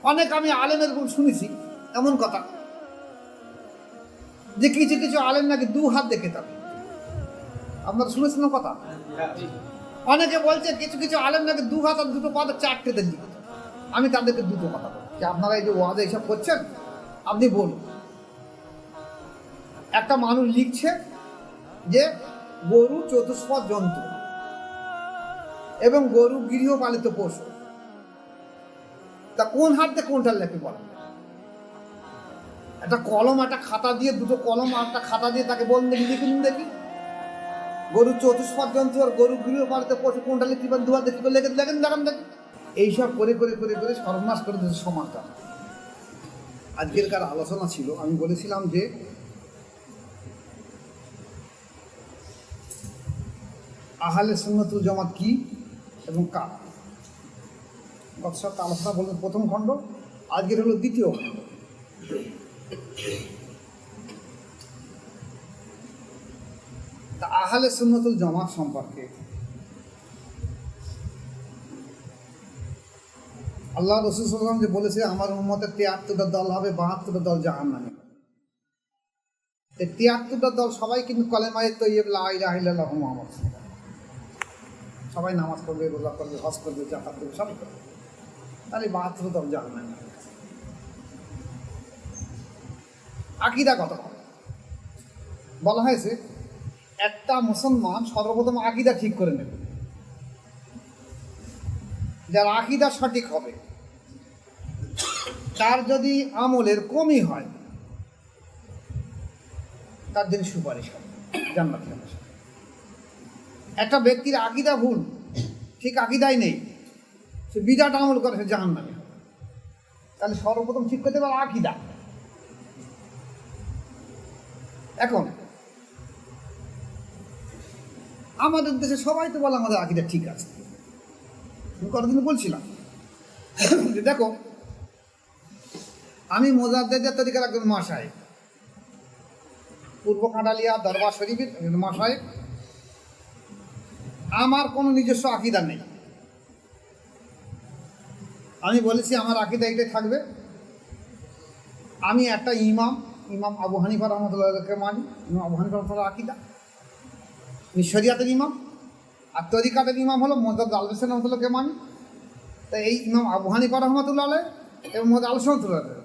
অনেক আমি আলেমের শুনেছি এমন কথা যে কিছু কিছু আলেম নাকি 2 হাত দেখে থাকে। আপনারা শুনেছেন কথা? অনেকে বলছে কিছু কিছু আলেম নাকি 2 হাত আর 2 পা 4টে দেখি। আমি তাদেরকে দুটো কথা বলছি যে আপনারা এই যে ওয়াজে এইসব করছেন, আপনি বলুন। একটা মানুষ লিখছে যে গরু চতুষ্পদ জন্তু এবং গরু গৃহপালিত পশু, তা কোন হাত দিয়ে কোনটা লেখে বলেন? একটা কলম একটা খাতা দিয়ে, দুটো কলম আর একটা খাতা দিয়ে তাকে বলুন দেখি, লিখুন দেখি গরু চতুষ্পদ জন্তু আর গরু গৃহপালিত পশু কোনটা লিখবেন? 2 হাত দেখি লেখেন দেখান দেখি। এইসব করে করে করে করে সর্বনাশ করে দিয়েছে সমাজটা। আজকেরকার আলোচনা ছিল, আমি বলেছিলাম যে আহলে সুন্নাতুল জামাত কি এবং কারা। গত সপ্তাহে আলোচনা বললেন প্রথম খণ্ড, আজকের হলো দ্বিতীয় খণ্ড। তা আহলে সুন্নাতুল জামাত সম্পর্কে আল্লাহ রাসূল সাল্লাল্লাহু আলাইহি ওয়াসাল্লাম যে বলেছে আমার উম্মতের 73টা দল হবে, 72টা দল জাহান্নামে। এই 73টা দল সবাই কিন্তু কলেমায়ে তৈয়্যিব লা ইলাহা ইল্লাল্লাহ মুহাম্মাদুর রাসূলুল্লাহ, সবাই নামাজ পড়বে, রোজা করবে, হজ করবে, যাকাত দেবে, সবই করবে। তাহলে 72 দল জাহান্নামে। আকীদা কত বলা হয়েছে? একটা মুসলমান সর্বপ্রথম আকীদা ঠিক করে নেবে। যার আকীদা সঠিক হবে, তার যদি আমলের কমই হয়, তার জন্য সুপারিশ হবে জান্নাত হবে। একটা ব্যক্তির আকীদা ভুল, ঠিক আকীদাই নেই, সে বিরাট আমল করে, সে জাহান্নামে হবে। তাহলে সর্বপ্রথম ঠিক করতে পারে আকীদা। এখন আমাদের দেশে সবাই তো বলে আমাদের আকীদা ঠিক আছে। আমি কতদিন বলছিলাম যে দেখো, আমি মোজাদ্দেদের তরিকার একজন মাশায়েখ, পূর্ব কাঁঠালিয়া দরবার শরীফের একজন মাশায়েখ। আমার কোনো নিজস্ব আকীদা নেই। আমি বলেছি আমার আকীদা এটাই থাকবে। আমি একটা ইমাম আবু হানিফা রহমতুল্লাহকে মানি। ইমাম আবু হানিফা রহমতুল্লাহ আকীদা, উনি শরিয়াতের ইমাম, আর তরিকাতের ইমাম হলো মুহাম্মদ আল হোসেন রহমতুল্লাহকে মানি। তাই এই ইমাম আবু হানিফা রহমতুল্লাহ আলাইহি এবং মুহাম্মদ আল হোসেন রহমতুল্লাহ আলাইহি,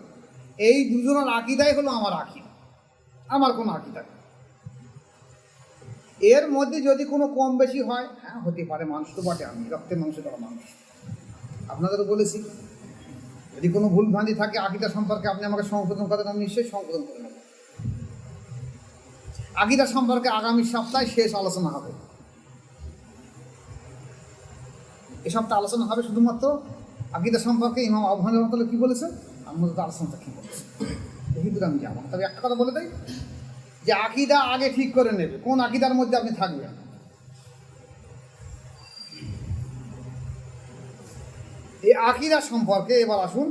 এই দুজনের আকীদাই হলো আমার আকীদা। আমার কোনো আকীদা নেই। এর মধ্যে যদি কোনো কম বেশি হয়, হ্যাঁ হতে পারে, মানুষ তো বটে, আমি রক্তের মাংস করা মানুষ। আপনাদেরও বলেছি, যদি কোনো ভুল ভ্রান্তি থাকে আকীদা সম্পর্কে আপনি আমাকে সংশোধন করেন, আমি নিশ্চয়ই সংশোধন করে নেব। আকীদা সম্পর্কে আগামী সপ্তাহে শেষ আলোচনা হবে। এ সপ্তাহে আলোচনা হবে শুধুমাত্র আকীদা সম্পর্কে। ইমাম আবু হানিফা রহমাতুল্লাহ কী বলেছেন, আমাদের আলোচনাটা কী বলেছে, এই দূরে আমি যাবো। তবে একটা কথা বলে দেয় যে আকীদা আগে ঠিক করে নেবে, কোন আকীদার মধ্যে আপনি থাকবেন। এই আকীদা সম্পর্কে এবার আসুন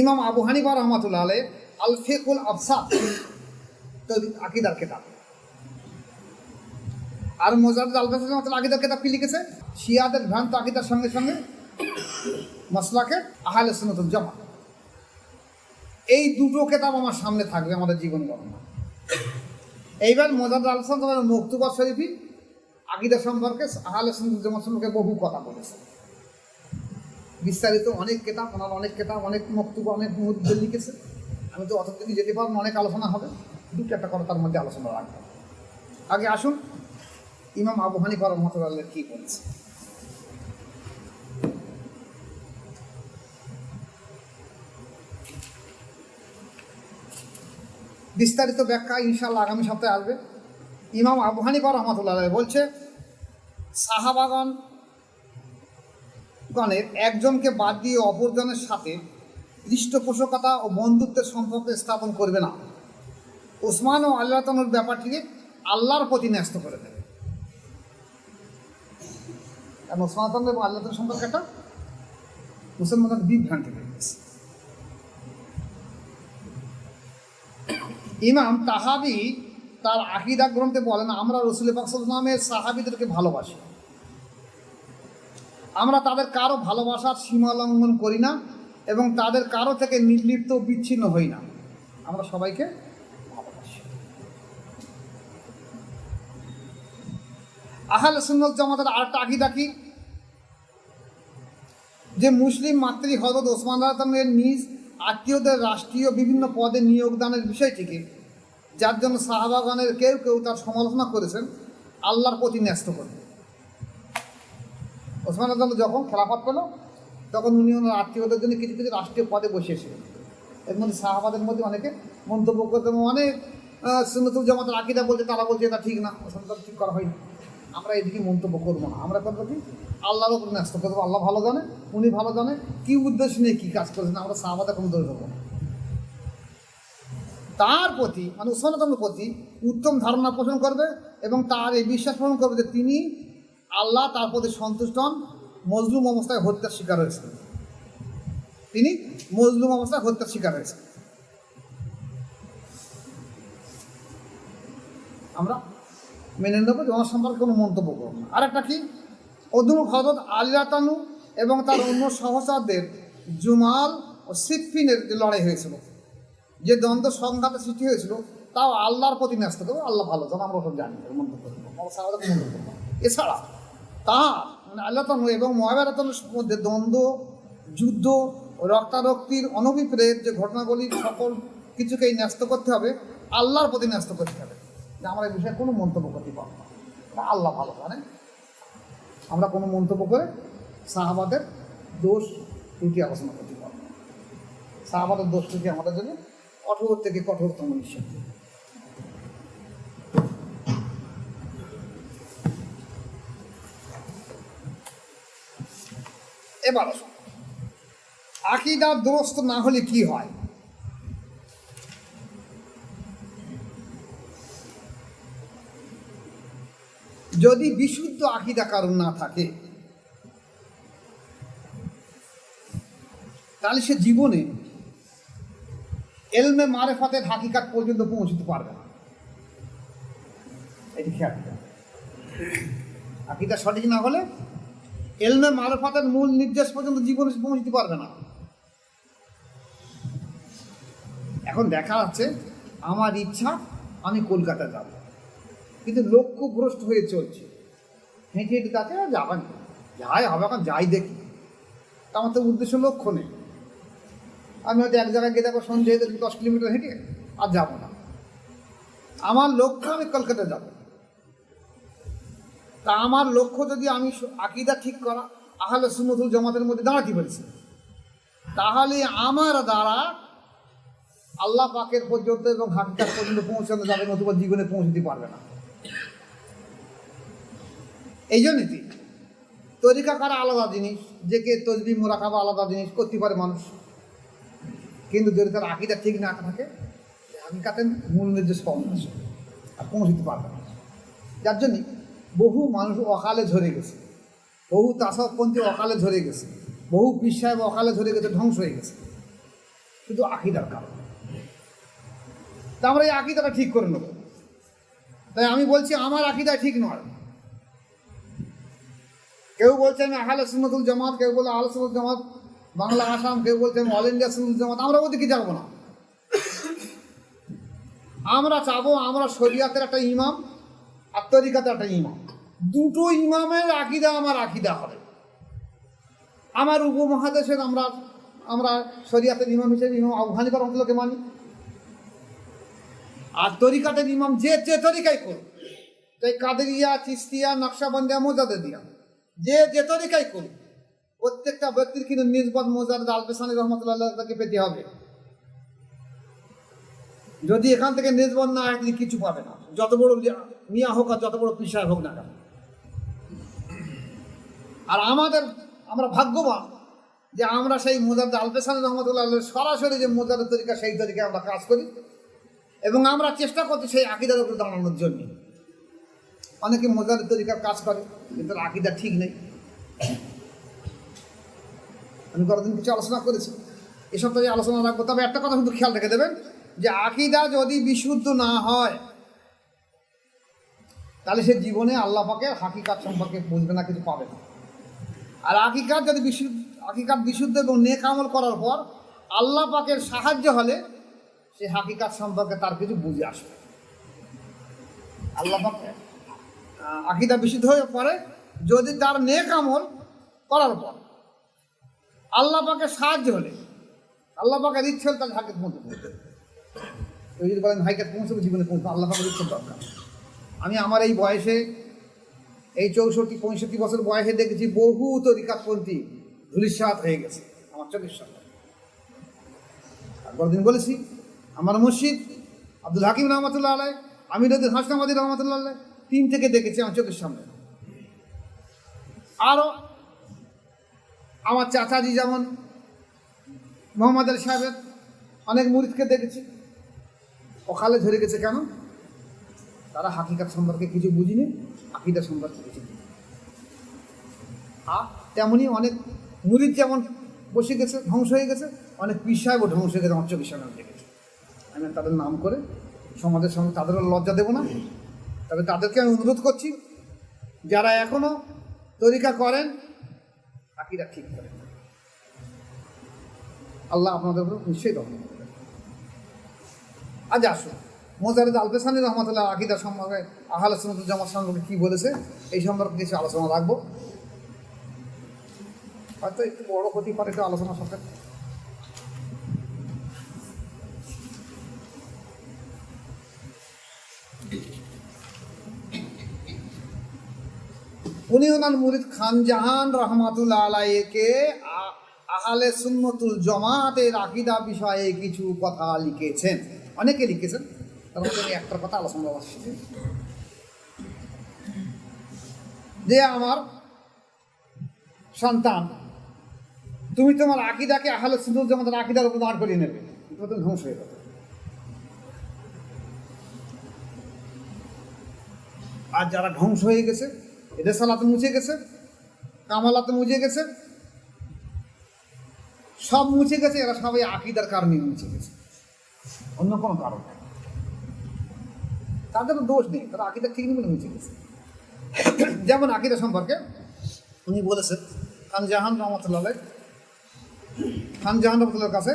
ইমাম আবু হানিফা রহমাতুল্লাহ আলাইহি আল ফিকহুল আবসাত আকীদার কিতাব, আর মুজাদ্দিদ আল বাসরি রহমাতুল্লাহ আকীদার কিতাব কি লিখেছে? শিয়াদের ভ্রান্ত আকীদার সঙ্গে সঙ্গে মাসলাকে আহলে সুন্নাতুল জামাত। এই দুটো কিতাব আমার সামনে থাকবে আমাদের জীবন গণনা। এইবার মুজাদ্দিদ আল বাসরি মকতুবা শরীফি আকীদা সম্পর্কে আহলে সুন্নাতুল জামাত সম্পর্কে বহু কথা বলেছে, বিস্তারিত অনেক কিতাব, ওনার অনেক কিতাব, অনেক মকতুবা, অনেক মুদ্দে লিখেছে। আমি তো অতদিনই যেতে পারবো, অনেক আলোচনা হবে, দুটো একটা কথা তার মধ্যে আলোচনা রাখবো। আগে আসুন ইমাম আবু হানিফা রহমাতুল্লাহ আলাইহি কি বলছে। বিস্তারিত ব্যাখ্যা ইনশাআল্লাহ আগামী সপ্তাহে আসবে। ইমাম আবু হানিফা রহমাতুল্লাহ আলাইহি বলছে, সাহাবাগণের একজনকে বাদ দিয়ে অপরজনের সাথে পৃষ্ঠপোষকতা ও বন্ধুত্বের সম্পর্ক স্থাপন করবে না। ওসমান ও আল্লাহ তাআলার ব্যাপারটিকে আল্লাহর প্রতি ন্যস্ত করে দেবে। কারণ ওসমান এবং আল্লাহ তাআলার সম্পর্কে একটা মুসলমানদের বিভ্রান্তি হয়ে গেছে। ইমাম তাহাবি তার আকীদা গ্রন্থে বলেন, আমরা রাসূল পাক সাল্লাল্লাহু আলাইহি ওয়াসাল্লামের সাহাবীদেরকে ভালোবাসি আমরা তাদের কারো ভালোবাসার সীমা লঙ্ঘন করি না এবং তাদের কারো থেকে নির্লিপ্ত বিচ্ছিন্ন হই না। আমরা সবাইকে ভালোবাসি। আহলে সুন্নাত জামাতের আরেকটা আকীদা কি? যে মুসলিম মাতৃ হযরত ওসমান রাদিয়াল্লাহু আনহু নিজ আত্মীয়দের রাষ্ট্রীয় বিভিন্ন পদে নিয়োগদানের বিষয়টিকে, যার জন্য সাহাবাগণের কেউ কেউ তার সমালোচনা করেছেন, আল্লাহর প্রতি ন্যস্ত করবে। ওসমান রাদিয়াল্লাহু যখন খেলাফত পেল তখন উনি ওনার আত্মীয়দের জন্য কিছু কিছু রাষ্ট্রীয় পদে বসিয়েছিলেন। এর মধ্যে সাহাবাদের মধ্যে অনেকে মন্তব্য করতে, অনেক সুন্নাতুল জামাতের আকীদা বলছে, তারা বলছে এটা ঠিক না, ওসমান ঠিক করা হয়নি। আমরা এদিকে মন্তব্য করবো না, আমরা করবো কি আল্লাহর উপর ন্যস্ত করবো। আল্লাহ ভালো জানে, উনি ভালো জানে কী উদ্দেশ্য নিয়ে কী কাজ করেছেন। আমরা সাহাবাদের কোনো দোষ দেবো না। তার প্রতি মানে ওসমান রাদিয়াল্লাহুর প্রতি উত্তম ধারণা পোষণ করবে এবং তার এই বিশ্বাস পোষণ করবে যে তিনি আল্লাহ তার প্রতি সন্তুষ্ট হন। মজলুম অবস্থায় হত্যার শিকার হয়েছেন, তিনি মজলুম অবস্থায় হত্যার শিকার হয়েছেন। আমরা মেনে নেবো যে ওনার সম্পর্কে কোনো মন্তব্য করব না। আরেকটা কি, অদূর হযরত আলী রাদিয়াল্লাহু আনহু এবং তার অন্য সহচরদের জুমাল ও সিফফিনের যে লড়াই হয়েছিল, যে দ্বন্দ্ব সংঘাতের সৃষ্টি হয়েছিল, তাও আল্লাহর প্রতি ন্যস্ত করবো। আল্লাহ ভালো জান, আমরা ওসব জানি, মন্তব্য করবো। এছাড়া তার মানে আল্লাহ তাআলা এবং মুআবিয়া রাদিয়াল্লাহু আনহুর মধ্যে দ্বন্দ্ব, যুদ্ধ, রক্তারক্তির অনভিপ্রেত যে ঘটনাগুলির সকল কিছুকেই ন্যস্ত করতে হবে, আল্লাহর প্রতি ন্যস্ত করতে হবে। যে আমরা এই বিষয়ে কোনো মন্তব্য করতে পারবো না, আল্লাহ ভালো জানে। আমরা কোনো মন্তব্য করে সাহাবাদের দোষ ত্রুটি আলোচনা করতে পারবো না। সাহাবাদের দোষ ত্রুটি আমাদের জন্য কঠোর থেকে কঠোরতম নিষেধ। এবার আকীদা দুরস্ত না হলে কি হয়? যদি বিশুদ্ধ আকীদা কারণ না থাকে, তাহলে সে জীবনে এলমে মারেফাতের হাকিকাত পর্যন্ত পৌঁছতে পারবে না। এটি খেয়াল রাখবেন। আকীদা সঠিক না হলে এলমে মারেফাতের মূল নির্দেশ পর্যন্ত জীবনে পৌঁছতে পারবে না। এখন দেখা যাচ্ছে আমার ইচ্ছা আমি কলকাতা যাব, কিন্তু লক্ষ্যভ্রষ্ট হয়ে চলছে, হেঁটে হেঁটে যাচ্ছে, যাবেন যাই হবে, এখন যাই দেখি, আমার তো উদ্দেশ্য লক্ষ্য নেই। আমি হয়তো এক জায়গায় গিয়ে দেখো সন্ধ্যে 10 কিলোমিটার হেঁটে আর যাবো না, আমার লক্ষ্য আমি কলকাতা যাব। তা আমার লক্ষ্য যদি আমি আকীদা ঠিক করা, আহলে সুন্নাতুল জামাতের মধ্যে দাঁড়াতে পেরেছি, তাহলে আমার দ্বারা আল্লাহ পাকের পর্যন্ত এবং হাকিকাত পর্যন্ত পৌঁছানো যাবে, নতুবা জীবনে পৌঁছতে পারবে না। এই জন্যই তরিকা করা আলাদা জিনিস, যে কে তসবিহ মুরাকাবা আলাদা জিনিস, করতে পারে মানুষ, কিন্তু যদি তার আকীদা ঠিক না থাকে, হাকিকাতের মূল নির্দেশ কম আসে আর পৌঁছতে পারবে না। যার জন্যই বহু মানুষ অকালে ঝরে গেছে, বহু তাসাউফপন্থী অকালে ঝরে গেছে, বহু পীর সাহেব অকালে ঝরে গেছে, ধ্বংস হয়ে গেছে, শুধু আকীদার কারণে। তা আমরা এই আকীদাটা ঠিক করে নেব। তাই আমি বলছি আমার আকীদা ঠিক নয়। কেউ বলছে আমি আহলে সুন্নাতুল জামাত, কেউ বলে আহলে সুন্নাতুল জামাত বাংলা আসাম, কেউ বলছে আমি অল ইন্ডিয়া সুন্নাতুল জামাত। আমরা ওদিকে যাবো না। আমরা চাবো আমরা শরিয়াতের একটা ইমাম আর তরিকাতের একটা ইমাম, দুটো ইমামের আকীদা আমার আকীদা হবে। আমার উপমহাদেশের আমরা শরিয়াতের ইমাম হিসেবে ইমাম আবু হানিফা রাহমাতুল্লাহকে মানি, আর তরিকাতের ইমাম যে তরিকাই করুক, তাই কাদেরিয়া, চিশতিয়া, নকশবন্দিয়া, মোজাদ্দেদিয়া, যে তরিকাই করুক, প্রত্যেকটা ব্যক্তির কিন্তু নিসবত মোজাদ্দেদ আল-পেশানী রহমাতুল্লাহ তাকে পেতে হবে। যদি এখান থেকে নিসবত না হয় তিনি কিছু পাবে না, যত বড় মিয়া হোক আর যত বড় পীর সাহেব হোক না কেন। আর আমরা ভাগ্যবান যে আমরা সেই মোজাদ্দেদ আল-পেশানী রহমাতুল্লাহ সরাসরি যে মোজাদ্দেদ তরিকা, সেই তরিকায় আমরা কাজ করি এবং আমরা চেষ্টা করছি সেই আকীদার উপরে দাঁড়ানোর জন্য। অনেকে মোজাদ্দেদ তরিকার কাজ করে, কিন্তু আকীদা ঠিক নেই। আমি কতদিন কিছু আলোচনা করেছি, এসব তো আলোচনা রাখবো। তবে একটা কথা শুধু খেয়াল রেখে দেবেন, যে আকীদা যদি বিশুদ্ধ না হয়, তাহলে সে জীবনে আল্লাহ পাকের হাকিকাত সম্পর্কে বুঝবে না, কিছু পাবে না। আর হাকিকাত বিশুদ্ধ এবং নেক আমল করার পর আল্লাহ পাকের সাহায্য হলে সে হাকিকাত সম্পর্কে তার কিছু বুঝে আসবে। আল্লাহ পাক আকীদা বিশুদ্ধ হয়ে পড়ে যদি তার নেক আমল করার পর আল্লাহ পাকের সাহায্য হলে, আল্লাহ পাকের ইচ্ছে হলে তার হাকিকাত মধ্যে পৌঁছবে। তুই যদি বলেন হাকিকাত পৌঁছবে, জীবনে পৌঁছবে, আল্লাহ পাকের ইচ্ছে দরকার। আমি আমার এই বয়সে, এই 64-65 বছর বয়সে দেখেছি বহু তরিকাতপন্থী ধূলিসাৎ হয়ে গেছে আমার চোখের সামনে। একদিন বলেছি আমার মুর্শিদ আব্দুল হাকিম রহমতুল্লাহ আলাই, আমিরুদ্দিন হাসনাবাদী রহমতুল্লাহ আলাই, 3 থেকে দেখেছি আমার চোখের সামনে। আরও আমার চাচাজি যেমন মোহাম্মদ আলী সাহেবের অনেক মুরিদকে দেখেছি, অকালে ঝরে গেছে। কেন? তারা হাকিকাত সম্পর্কে কিছু বুঝিনি, আকীদা সম্পর্কে কিছু বুঝিনি। আর তেমনই অনেক মুরিদ যেমন বসে গেছে, ধ্বংস হয়ে গেছে, অনেক পীর সাহেবও ধ্বংস হয়ে গেছে আমার চোখের সামনে দেখেছে। আমি তাদের নাম করে সমাজের সঙ্গে তাদেরও লজ্জা দেবো না, তবে তাদেরকে আমি অনুরোধ করছি যারা এখনও তরিকা করেন আকীদা ঠিক করেন, আল্লাহ আপনাদের উপর নিশ্চয়ই রহম করবেন। আজ আসুন মোজারেদ আলপেসানি রহমতুল্লাহ আকীদা সম্পর্কে, আহলে সুন্নাত জামাত সম্পর্কে কী বলেছে এই সম্পর্কে কিছু আলোচনা রাখবো। হয়তো একটু বড় হতে পারে একটু আলোচনা সাপেক্ষে। উনি ওনার মুরিদ খান জাহান রহমাতুল্লাহ আলাইহিকে আহলে সুন্নাতুল জামাতের আকীদা বিষয়ে কিছু কথা লিখেছেন, অনেকে লিখেছেন, তার মধ্যে আমি একটা কথা আলোচনা করছি যে আমার সন্তান, তুমি তোমার আকীদাকে আহলে সুন্নাতুল জামাতের আকীদার উপর দাঁড় করিয়ে নেবে, তুমি ধ্বংস হয়ে যাবে। আর যারা ধ্বংস হয়ে গেছে, রেসালাতে মুছে গেছে, কামালাতে মুছে গেছে, সব মুছে গেছে, এরা সবাই আকীদার কারণে মুছে গেছে, অন্য কোনো কারণ নেই। তাদেরও দোষ নেই, তারা আকীদা ঠিক নেই বলে মুছে গেছে। যেমন আকীদা সম্পর্কে উনি বলেছেন খান জাহান রহমতুল্লাহর কাছে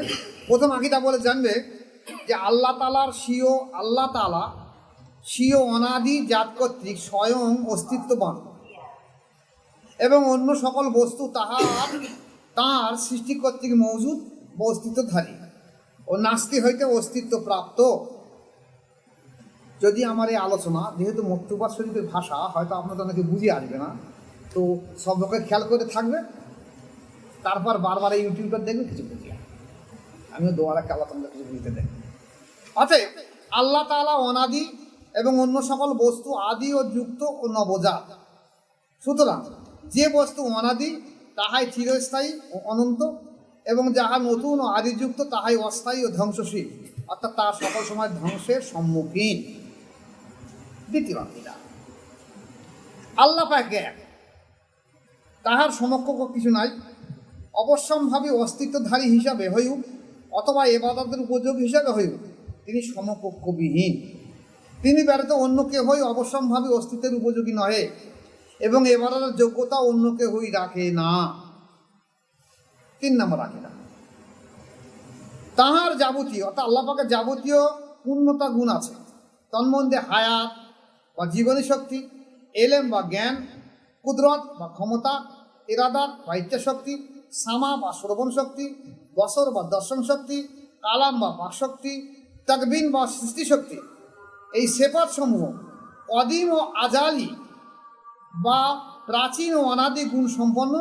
প্রথম আকীদা বলে জানবে যে আল্লাহ তাআলা স্বীয় অনাদি জাত কর্তৃক স্বয়ং অস্তিত্ববান এবং অন্য সকল বস্তু তাঁর সৃষ্টি কর্তৃক মওজুদ বা অস্তিত্বধারী ও নাস্তি হইতে অস্তিত্ব প্রাপ্ত। যদি আমার এই আলোচনা, যেহেতু মকতুবাত শরীফের ভাষা হয়তো আপনাদের অনেকে বুঝে আসবে না, তো সব লোকের খেয়াল করে থাকবে, তারপর বারবার এই ইউটিউবটা দেখবে, কিছু বুঝি আমিও দোয়ার একটা আল্লাহ তোমাদের কিছু বুঝতে দেখ। অতএব আল্লাহ তাআলা অনাদি এবং অন্য সকল বস্তু আদি ও যুক্ত ও নবজাত। সুতরাং যে বস্তু অনাদি তাহাই চিরস্থায়ী ও অনন্ত, এবং যাহা নতুন ও আদিযুক্ত তাহাই অস্থায়ী ও ধ্বংসশীল, অর্থাৎ তার সকল সময় ধ্বংসের সম্মুখীন। দ্বিতীয় আকীদা, আল্লাহ পাক এক, তাহার সমকক্ষ কিছু নাই, অবশ্যম্ভাবী অস্তিত্বধারী হিসাবে হইউক অথবা ইবাদতের উপযোগ হিসাবে হইউক তিনি সমকক্ষবিহীন। তিনি ব্যতীত অন্য কেহই অবশ্যম্ভাবী অস্তিত্বের উপযোগী নহে এবং ইবাদতের যোগ্যতা অন্য কেহই রাখে না। 3 নম্বর আকীদা, তাহার যাবতীয়, অর্থাৎ আল্লাহ পাকের যাবতীয় পূর্ণতা গুণ আছে, তন্মধ্যে হায়াত বা জীবনী শক্তি, এলেম বা জ্ঞান, কুদরত বা ক্ষমতা, ইরাদাত বা ইচ্ছাশক্তি, সামা বা শ্রবণ শক্তি, বসর বা দর্শন শক্তি, কালাম বা বাকশক্তি, তাকবিন বা সৃষ্টিশক্তি। এই সেফাত সমূহ অদীম ও আজালি বা প্রাচীন ও অনাদি গুণ সম্পন্ন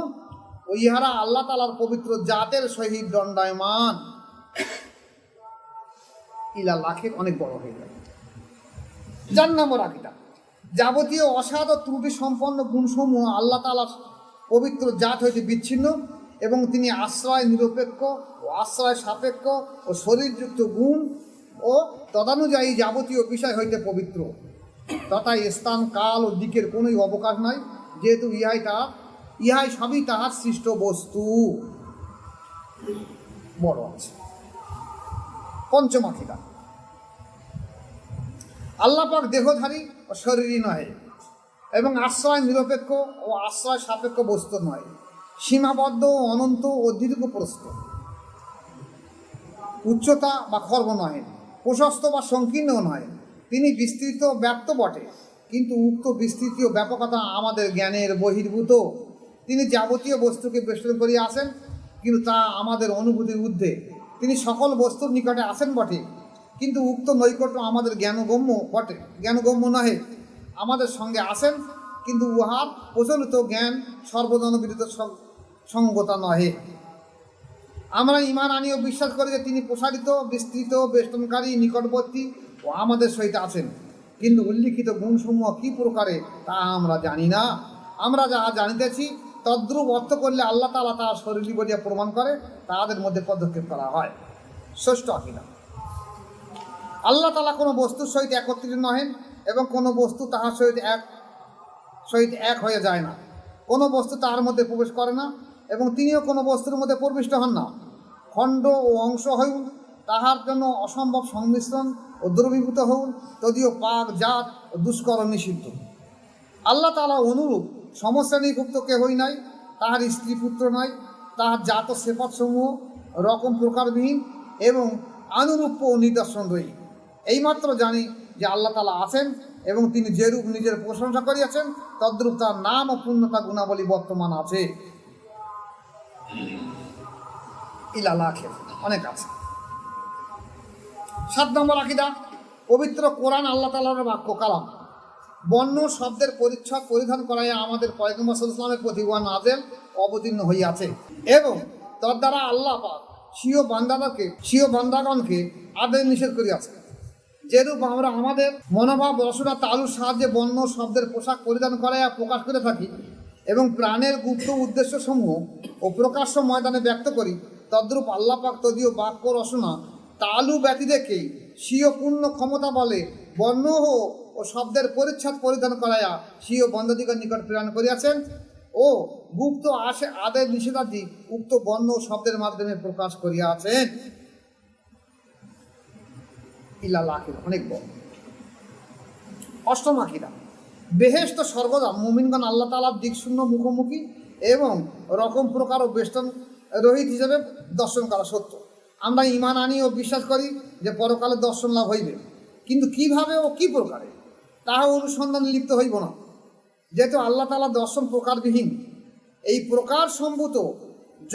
ও ইহারা আল্লাহ তাআলার পবিত্র জাতের সহিত দণ্ডায়মান। ইলা লাখের অনেক বড় হয়ে যাবে। 4 নম্বর আকীদা, যাবতীয় অসাধ ও ত্রুটি সম্পন্ন গুণসমূহ আল্লাহ তাআলার পবিত্র জাত হইতে বিচ্ছিন্ন এবং তিনি আশ্রয় নিরপেক্ষ ও আশ্রয় সাপেক্ষ ও শরীরযুক্ত গুণ ও তদানুযায়ী যাবতীয় বিষয় হইতে পবিত্র, তথা স্থান কাল ও দিকের কোনোই অবকাশ নাই, যেহেতু ইহাই সবই তাহার সৃষ্ট বস্তু। বড় আছে। 5ম আকীদা, আল্লাহ পাক দেহধারী ও শরীরী নয় এবং আশ্রয় নিরপেক্ষ ও আশ্রয় সাপেক্ষ বস্তু নয়, সীমাবদ্ধ, অনন্ত ও দীর্ঘপ্রস্থ, উচ্চতা বা খর্ব নহে, প্রশস্ত বা সংকীর্ণও নয়। তিনি বিস্তৃত ব্যাপ্ত বটে, কিন্তু উক্ত বিস্তৃতি ও ব্যাপকতা আমাদের জ্ঞানের বহির্ভূত। তিনি যাবতীয় বস্তুকে বেষ্টন করিয়া আসেন, কিন্তু তা আমাদের অনুভূতির ঊর্ধ্বে। তিনি সকল বস্তুর নিকটে আসেন বটে, কিন্তু উক্ত নৈকট্য আমাদের জ্ঞানগম্য নহে। আমাদের সঙ্গে আসেন, কিন্তু উহার প্রচলিত জ্ঞান সর্বজনবিদিত সঙ্গতা নহে। আমরা ঈমান আনি ও বিশ্বাস করি যে তিনি প্রসারিত, বিস্তৃত, বেষ্টনকারী, নিকটবর্তী ও আমাদের সহিত আছেন, কিন্তু উল্লিখিত গুণসমূহ কী প্রকারে তা আমরা জানি না। আমরা যাহা জানিতেছি তদ্রূপ অর্থ করলে আল্লাহ তাআলা তাহার শরীরী বলিয়া প্রমাণ করে, তাহাদের মধ্যে পদক্ষেপ করা হয়। ষষ্ঠ আকীদা, আল্লাহ তাআলা কোনো বস্তুর সহিত একত্রিত নহেন এবং কোনো বস্তু তাহার সহিত এক হয়ে যায় না। কোনো বস্তু তাহার মধ্যে প্রবেশ করে না এবং তিনিও কোনো বস্তুর মধ্যে প্রবিষ্ট হন না। খণ্ড ও অংশ হউন, তাহার জন্য অসম্ভব সংমিশ্রণ ও দ্রবীভূত হউন, তদিও পাক, জাত ও দুষ্কর নিষিদ্ধ। আল্লাহ তাআলা অনুরূপ সমশ্রেণীভুক্ত কেহই নাই, তাহার স্ত্রী পুত্র নাই, তাহার জাত ও সেপতসমূহ রকম প্রকারবিহীন এবং আনুরূপ্য ও নিদর্শন রই। এইমাত্র জানি যে আল্লাহ তাআলা আছেন এবং তিনি যেরূপ নিজের প্রশংসা করিয়াছেন তদ্রূপ তার নাম ও পূর্ণতা গুণাবলী বর্তমান আছে। ইলা লাখের অনেক আছে। 7 নম্বর আকীদা, পবিত্র কোরআন আল্লাহ তাআলার বাক্য কালাম। বর্ণ শব্দের পরিচ্ছদ পরিধান করাইয়া আমাদের পয়গম্বর সাল্লাল্লাহু আলাইহি ওয়াসাল্লামের প্রতি উহা নাযিল অবতীর্ণ হইয়াছে এবং তদ্বারা আল্লাহ পাক স্বীয় বান্দাগণকে আদেশ নিষেধ করিয়াছে। যেরূপ আমরা আমাদের মনোভাব, রসনা, তালুর সাহায্যে বর্ণ শব্দের পোশাক পরিধান করাইয়া প্রকাশ করে থাকি এবং প্রাণের গুপ্ত উদ্দেশ্যসমূহ ও প্রকাশ্য ময়দানে ব্যক্ত করি, তদ্রূপ আল্লাহ পাক তদীয় বাক্য, রসনা, তালু ব্যতীতকেই স্বীয় পূর্ণ ক্ষমতা বলে বর্ণ ও শব্দের পরিচ্ছদ পরিধান করাইয়া স্বীয় বন্দাদিগণ নিকট প্রেরণ করিয়াছেন ও গুপ্ত আদেশ নিষেধাদি উক্ত বর্ণ ও শব্দের মাধ্যমে প্রকাশ করিয়াছেন। ইলা লাখের অনেক বড়। 8ম আকীদা, বেহেশত সর্বদা মুমিনগণ আল্লাহ তাআলার দিকশূন্য মুখোমুখি এবং রকম প্রকার ও বেষ্টন রহিত হিসেবে দর্শন করা সত্য। আমরা ঈমান আনি ও বিশ্বাস করি যে পরকালে দর্শন লাভ হইবে, কিন্তু কিভাবে ও কি প্রকারে তাহা অনুসন্ধানে লিপ্ত হইব না, যেহেতু আল্লাহ তাআলা দর্শন প্রকারবিহীন। এই প্রকার সম্ভূত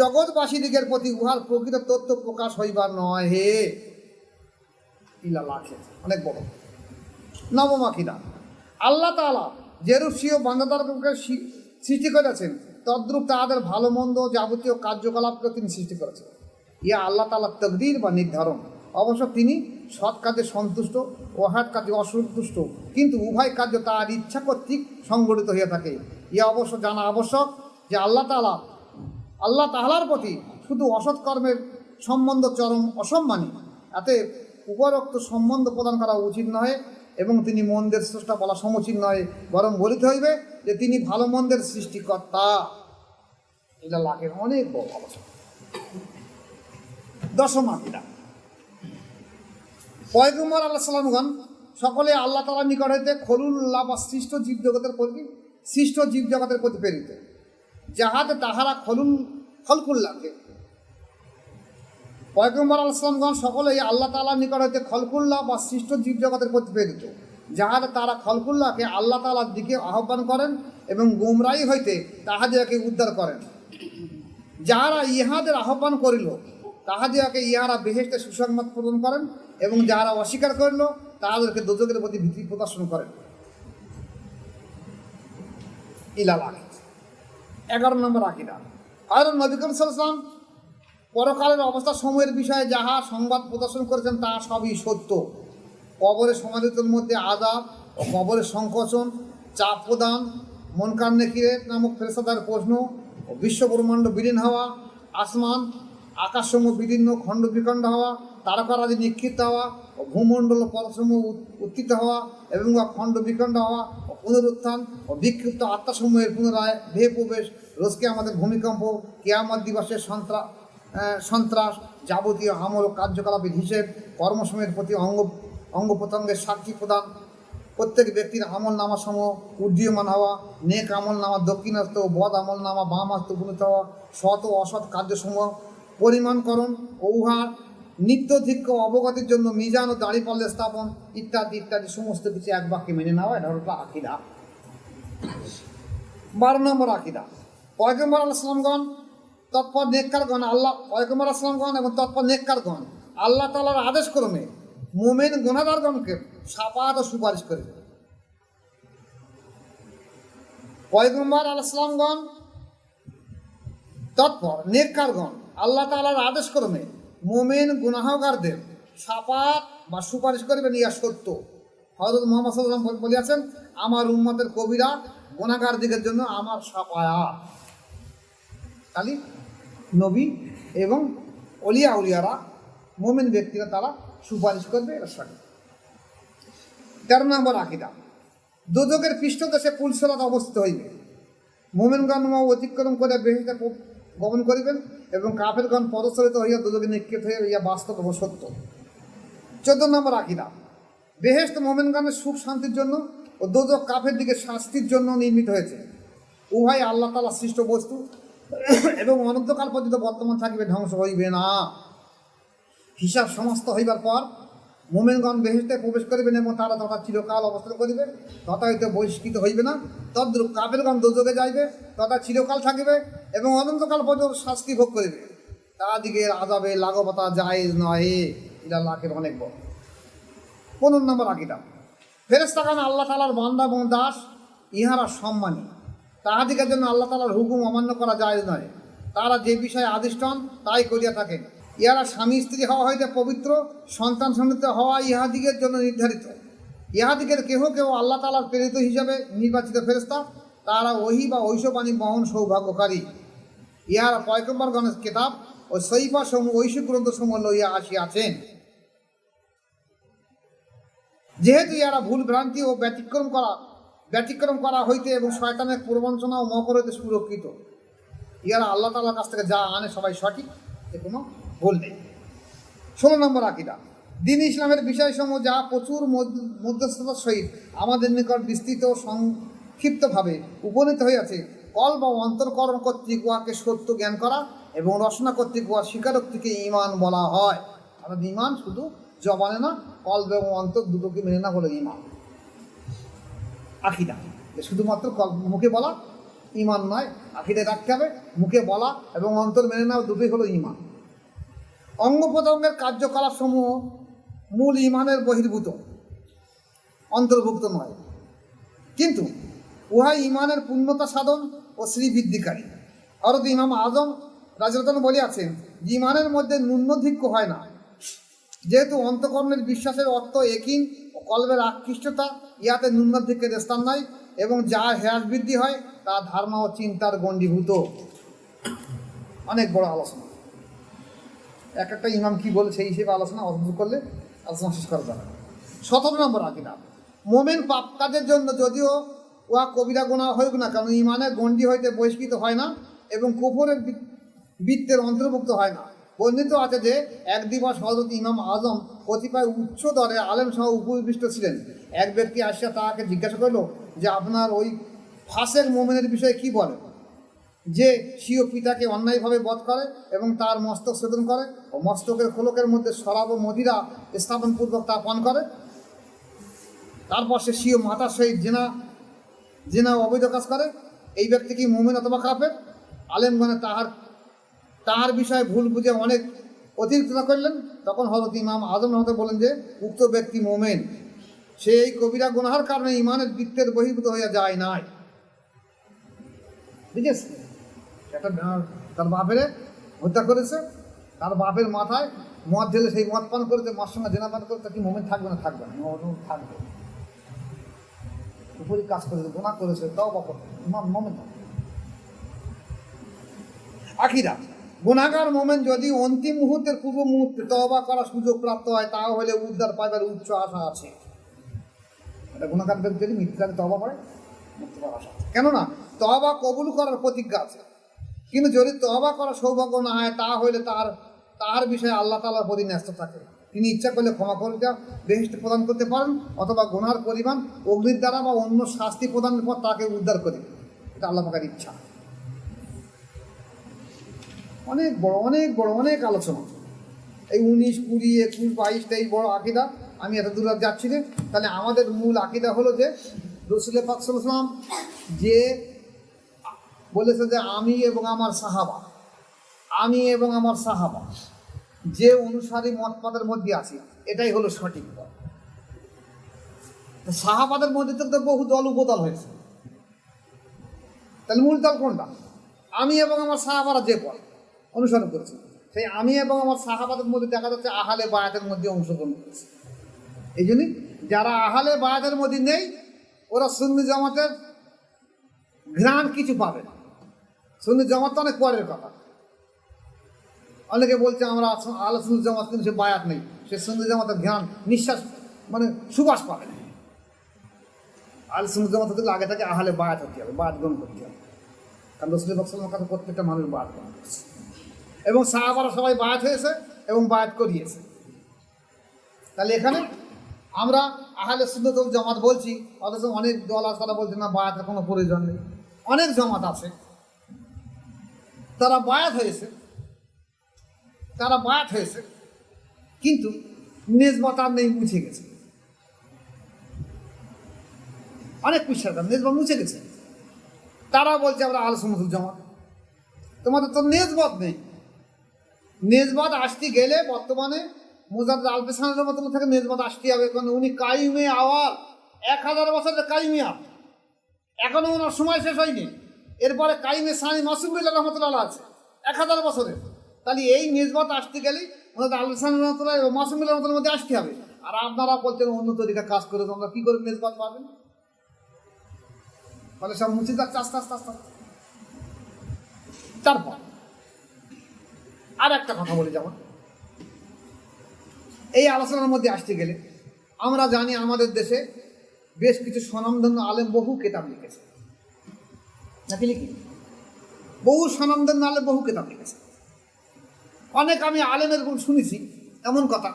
জগৎবাসীদিগের প্রতি উহার প্রকৃত তথ্য প্রকাশ হইবার নয় হে। ইলা লাখের অনেক বড়। 9ম আকীদা, আল্লাহ তাআলা যেরূপ স্বীয় বান্দাদেরকে সৃষ্টি করেছেন তদ্রূপ তাহাদের ভালো মন্দ যাবতীয় কার্যকলাপকে তিনি সৃষ্টি করেছেন। ইয়া আল্লাহ তাআলার তকদির বা নির্ধারণ। অবশ্য তিনি সৎ কাজে সন্তুষ্ট ও অসৎ কাজে অসন্তুষ্ট, কিন্তু উভয় কার্য তার ইচ্ছা কর্তৃক সংগঠিত হইয়া থাকে। ইয়া অবশ্য জানা আবশ্যক যে আল্লাহ তাআলার প্রতি শুধু অসৎ কর্মের সম্বন্ধ চরম অসম্মানী। এতে উপরোক্ত সম্বন্ধ প্রদান করা উচিত নয় এবং তিনি মন্দের স্রষ্টা বলা সমুচিত নয়, বরং বলিতে হইবে যে তিনি ভালো মন্দের সৃষ্টিকর্তা। এটা লাখের অনেক বড় অবস্থা। 10ম আকীদা, পয়গম্বর আলাইহিস সালামগণ সকলে আল্লাহ তাআলার নিকট হইতে খলিলুল্লাহ বা সৃষ্ট জীবজগতের প্রতি প্রেরিত, যাহাতে তাহারা খলকুল্লাহকে পয়গম্বর আলাইহিস সালামগণ সকলেই আল্লাহ তাআলার নিকট হইতে খলকুল্লাহ বা সৃষ্ট জীবজগতের প্রতি প্রেরিত, যাহাতে তারা খলকুল্লাহকে আল্লাহ তাআলার দিকে আহ্বান করেন এবং গুমরাহি হইতে তাহাদিগকে উদ্ধার করেন। যাহারা ইহাদের আহ্বান করিল তাহাদিগকে ইহারা বেহেশতে সুসংবাদ প্রদান করেন এবং যাহারা অস্বীকার করিল তাহাদেরকে দোজখের প্রতি ভীতি প্রদর্শন করেন। ইলা লাখের 11 নম্বর আকীদা, আর নবী করিম সাল্লাল্লাহু আলাইহি ওয়াসাল্লাম পরকালের অবস্থা সমূহের বিষয়ে যাহা সংবাদ প্রদর্শন করেছেন তা সবই সত্য। কবরের সমাধির মধ্যে আযাব ও কবরের সংকোচন, চাপ প্রদান, মুনকার নেকির নামক ফেরেশতাদের প্রশ্ন ও বিশ্বব্রহ্মাণ্ড বিলীন হওয়া, আসমান আকাশসমূহ বিদীর্ণ খণ্ড বিখণ্ড হওয়া, তারকারাদি নিক্ষিপ্ত হওয়া ও ভূমণ্ডল পরসমূহ উত্থিত হওয়া এবং খণ্ড বিখণ্ড হওয়া ও পুনরুত্থান ও বিক্ষিপ্ত আত্মাসমূহের পুনরায় দেহে প্রবেশ, রোজকে আমাদের ভূমিকম্প, কিয়ামত দিবসের সন্ত্রাস, যাবতীয় আমল ও কার্যকলাপের হিসেব, কর্মসমূহের প্রতি অঙ্গ প্রত্যঙ্গের সাক্ষী প্রদান প্রত্যেক ব্যক্তির আমল নামা সমূহ উড্ডীয়মান হওয়া, নেক আমল নামা দক্ষিণাস্ত, বদ আমল নামা বাম হস্ত উপনীত হওয়া, সৎ ও অসৎ কার্যসমূহ পরিমাণকরণ ও উহার নিত্যধিক্য অবগতির জন্য মিজান ও দাঁড়িপাল্লে স্থাপন ইত্যাদি ইত্যাদি সমস্ত কিছু এক বাক্যে মেনে নেওয়া, এটা হলো আকিদা। 12 নম্বর আকিদা, পয়গম্বর আলাইহিস সালামগণ তৎপর নেককারগণ পয়গম্বর আলাইহিস সালামগণ এবং তৎপর নেককারগণ আল্লাহ তাআলার আদেশ ক্রমে মুমিন গুনাহগারগণকে শাফাআত ও সুপারিশ করে। পয়গম্বর আলাইহিস সালামগণ তৎপর নেককারগণ আল্লাহ তাআলার আদেশ ক্রমে মুমিন গুনাহগারদের শাফাআত বা সুপারিশ করবেন, ইয়া সত্য। হযরত মুহাম্মদ সাল্লাল্লাহু আলাইহি ওয়াসাল্লাম বলেছেন, আমার উম্মতের কবিরা গুনাহগারদের জন্য আমার শাফাআত। খালি নবী এবং উলিয়ারা মুমিন ব্যক্তিরা তারা সুপারিশ করবে, এটা সঠিক। 13 নম্বর আকিদা, দোজখের পৃষ্ঠদেশে পুলসরাত অবস্থিত হইবে, মুমিনগণ অতিক্রম করে বেহেশতে গমন করিবেন এবং কাফেরগণ পদচালিত হইয়া দোজখে নিক্ষেপ হইয়া ইয়া বাস্তব ও সত্য। 14 নম্বর আকিদা, বেহেশত মুমিনগণের সুখ শান্তির জন্য ও দোজখ কাফের দিকে শাস্তির জন্য নির্মিত হয়েছে। উভয় আল্লাহ তাআলা সৃষ্ট বস্তু এবং অনন্তকাল পর্যন্ত বর্তমান থাকিবে, ধ্বংস হইবে না। হিসাব সমাপ্ত হইবার পর মুমিনগণ বেহেশতে প্রবেশ করিবেন এবং তারা তথা চিরকাল অবস্থান করিবে, তথা হইতে বহিষ্কৃত হইবে না। তদ্রূপ কাফেরগণ দোজখে যাইবে, তথা চিরকাল থাকিবে এবং অনন্তকাল পর্যন্ত শাস্তি ভোগ করিবে। তাদিগের আযাবে লাগবতা জায়েজ নয়, এটা লাখের অনেক বড়। 15 নম্বর আকিদা, ফেরেশতাগণ আল্লাহ তাআলার বান্দা এবং দাস, ইহারা সম্মানী, তাহাদিগের জন্য আল্লাহ তাআলার হুকুম অমান্য করা জায়েজ নয়। তারা যে বিষয়ে আদিষ্ট হন তাই করিয়া থাকেন। ইহারা স্বামী স্ত্রী হওয়া হইতে পবিত্র, সন্তান সন্তানিত হওয়া ইহাদিগের জন্য নির্ধারিত। ইহাদিগের কেহ কেউ আল্লাহ তাআলার প্রেরিত হিসাবে নির্বাচিত ফেরেশতা, তারা ওহী বা ঐশবাণী বহন সৌভাগ্যকারী। ইহারা পয়গম্বরগণের কিতাব ও সহিফা সমূহ ঐশী গ্রন্থসমূহ লইয়া আসিয়াছেন। যেহেতু ইহারা ভুল ভ্রান্তি ও ব্যতিক্রম করা হইতে এবং শয়তানের প্রবঞ্চনা ও মকর হইতে সুরক্ষিত। ইহারা আল্লাহ তাআলার কাছ থেকে যা আনে সবাই সঠিক, এ কোনো ভুল নেই। 16 নম্বর আকিদা, দ্বীন ইসলামের বিষয়সমূহ যা প্রচুর মধ্যস্থতার সহিত আমাদের নিকট বিস্তৃত সংক্ষিপ্তভাবে উপনীত হইয়াছে, কল বা অন্তর্করণ কর্তৃক উহাকে সত্য জ্ঞান করা এবং রচনা কর্তৃক উহার স্বীকারোক্তিকে ঈমান বলা হয়। অর্থাৎ ঈমান শুধু জবানে না, কলব এবং অন্তর দুটোকে মেনে না বলে ঈমান। আকিদা শুধুমাত্র মুখে বলা ঈমান নয়, আকিদায় রাখতে হবে, মুখে বলা এবং অন্তর মেনে নেওয়া দুটোই হলো ঈমান। অঙ্গ প্রত্যঙ্গের কার্যকলাপ সমূহ মূল ঈমানের বহির্ভূত, অন্তর্ভুক্ত নয়, কিন্তু উহাই ঈমানের পূর্ণতা সাধন ও শ্রীবৃদ্ধিকারী। হযরত ইমাম আযম রাদিয়াল্লাহু আনহু বলিয়াছেন, ঈমানের মধ্যে ন্যূনাধিক্য হয় না, যেহেতু অন্তঃকরণের বিশ্বাসের অর্থ একই ও কলবের আকৃষ্টতা, ইহাতে ন্যূনাধিক্যের স্থান নাই এবং যা হ্রাস বৃদ্ধি হয় তা ধারণা ও চিন্তার গণ্ডীভূত। অনেক বড় আলোচনা, এক একটা ইমাম কি বলে সেই হিসেবে আলোচনা করলে আলোচনা শেষ করা যাবে। 17 নম্বর আকিদা, মুমিন পাপ কাজের জন্য যদিও উহা কবিরা গুনাহ হোক না কেন ঈমানের গণ্ডি হইতে বহিষ্কৃত হয় না এবং কুফরের বৃত্তের অন্তর্ভুক্ত হয় না। বর্ণিত আছে যে এক দিবস হযরত ইমাম আযম কতিপয় উচ্চ দরে আলেম সহ উপবিষ্ট ছিলেন। এক ব্যক্তি আসিয়া তাহাকে জিজ্ঞাসা করল যে, আপনার ওই ফাসেক মুমিনের বিষয়ে কি বলেন, যে স্বীয় পিতাকে অন্যায়ভাবে বধ করে এবং তার মস্তক ছেদন করে ও মস্তকের খোলকের মধ্যে শরাব ও মদিরা স্থাপনপূর্বক তা পান করে, তারপর সে স্বীয় মাতার সহিত জেনা অবৈধ কাজ করে। এই ব্যক্তি কি মুমিন অথবা কাফের? আলেমগণে তাহার বিষয়ে ভুল বুঝে অনেক অতিরিক্ততা করলেন। তখন হযরত ইমাম আযম হতে বলেন যে, উক্ত ব্যক্তি মুমিন, সে এই কবিরা গুনাহের কারণে ঈমানের বৃত্তের বহির্ভূত হইয়া যায় নাই। ঠিক আছে, একটা তার বাপের হত্যা করেছে, তার বাপের মাথায় মদ ঢেলে সেই মদ পান করেছে, মার সঙ্গে জেনা পান করে, তা কি মুমিন থাকবে না? থাকবে না, থাকবে। উপরই কাজ করেছে, গুনাহ করেছে, তওবা করবে, মুমিন না। আকিদা, গুনাহগার মুমিন যদি অন্তিম মুহূর্তের পূর্ব মুহূর্তে তওবা করার সুযোগ প্রাপ্ত হয়, তা হলে উদ্ধার পাইবার উচ্চ আশা আছে। এটা গুনাহগার ব্যক্তি যদি মৃত্যুর তওবা করে মুক্তি পাওয়ার আশা আছে। কেননা তওবা কবুল করার প্রতিজ্ঞা আছে, কিন্তু যদি তওবা করার সৌভাগ্য না হয়, তা হইলে তাহার বিষয়ে আল্লাহ তাআলার প্রতি ন্যস্ত থাকে। তিনি ইচ্ছা করলে ক্ষমা করে বেহেশত প্রদান করতে পারেন, অথবা গুনার পরিমাণ অগ্নির দ্বারা বা অন্য শাস্তি প্রদানের পর তাকে উদ্ধার করে। এটা আল্লাহ পাকের ইচ্ছা। অনেক বড় অনেক বড় অনেক আলোচনা, এই 19, 20, 21, 22টা এই বড় আকিদা। আমি এত দূর আর যাচ্ছি না। তাহলে আমাদের মূল আকিদা হলো যে রাসূল পাক সাল্লাল্লাহু আলাইহি ওয়াসাল্লাম যে বলেছে যে আমি এবং আমার সাহাবা যে অনুসারী মতপাতের মধ্যে আছি, এটাই হলো সঠিক পথ। সাহাবাদের মধ্যে তো বহু দল উপদল হয়েছে, তাহলে মূল দল কোনটা? আমি এবং আমার সাহাবারা যে পথ অনুসরণ করেছি, সেই আমি এবং আমার সাহাবাদের মধ্যে দেখা যাচ্ছে আহলে বায়াতের মধ্যে অংশগ্রহণ করেছে। এই জন্যই যারা আহলে বায়াতের মধ্যে নেই, ওরা সুন্নি জামাতের ঘ্রাণ কিছু পাবে না। সুন্নি জামাত তো অনেক পরের কথা। অনেকে বলছে আমরা আহলে সুন্নি জামাত, কিন্তু সে বায়াত নেই, সে সুন্নি জামাতের ঘ্রাণ নিঃশ্বাস মানে সুবাস পাবে না। আহলে সুন্নি জামাত হতে আগে থেকে আহলে বায়াত হতে হবে, বায়াত গ্রহণ করতে হবে। কারণ রাসূল পাক সাল্লাল্লাহু আলাইহি ওয়াসাল্লামের কাছে প্রত্যেকটা মানুষ বায়াত গ্রহণ করছে, এবং সাহাবারা সবাই বায়াত হয়েছে এবং বায়াত করিয়েছে। তাহলে এখানে আমরা আহলে সুন্নাত ওয়াল জামাত বলছি, অথচ অনেক দল আছে তারা বলছে না বায়াতের কোনো প্রয়োজন নেই। অনেক জামাত আছে তারা বায়াত হয়েছে, কিন্তু নেসবত আর নেই, মুছে গেছে। অনেক বিশ্বাস নেসবত মুছে গেছে। তারা বলছে আমরা আহলে সুন্নাত ওয়াল জামাত, তোমাদের তো নেসবত নেই। নেসবত আসতে গেলে বর্তমানে মুজাদ্দিদ আল-ফিসানির রহমাতুল্লাহ থেকে নেসবত আসতে হবে, কারণ উনি কাইমে আওয়াল 1000 বছরের কাইমিয়া, এখনো ওনার সময় শেষ হয়নি। এরপরে কাইমে সানি মাসুম বিল্লাহ রহমাতুল্লাহ আছে 1000 বছরের। তাহলে এই নেসবত আসতে গেলেই মুজাদ্দিদ আল-ফিসানির রহমাতুল্লাহ এবং মাসুম বিল্লাহ রহমাতুল্লাহর মধ্যে আসতে হবে। আর আপনারা বলছেন অন্য তরিকা কাজ করে, তোমরা কী করে নেসবত পাবেন? ফলে সব মুছে যাচ্ছে আস্তে আস্তে আস্তে আস্তে। তারপর আর একটা কথা বলি, যেমন এই আলোচনার মধ্যে আসতে গেলে আমরা জানি আমাদের দেশে বেশ কিছু স্বনামধন্য আলেম বহু কেতাব লিখেছে, নাকি লিখি? বহু স্বনামধন্য আলেম বহু কেতাব লিখেছে। অনেক আমি আলেমের শুনেছি এমন কথা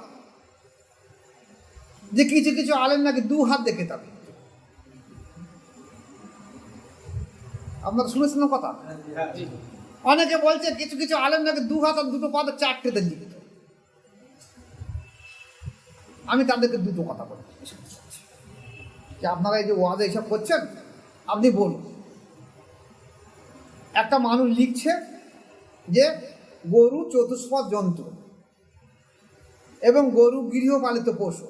যে কিছু কিছু আলেম নাকি 2 হাত দিয়ে কেতাব লিখত। আপনারা শুনেছেন না কথা? অনেকে বলছে কিছু কিছু আলেম নাকি 2 হাত আর 2 পা 4টেতে লিখত। আমি তাদেরকে 2টো কথা বলি যে আপনারা এই যে ওয়াজে এইসব করছেন, আপনি বলুন একটা মানুষ লিখছে যে গরু চতুষ্পদ জন্তু এবং গরু গৃহপালিত পশু,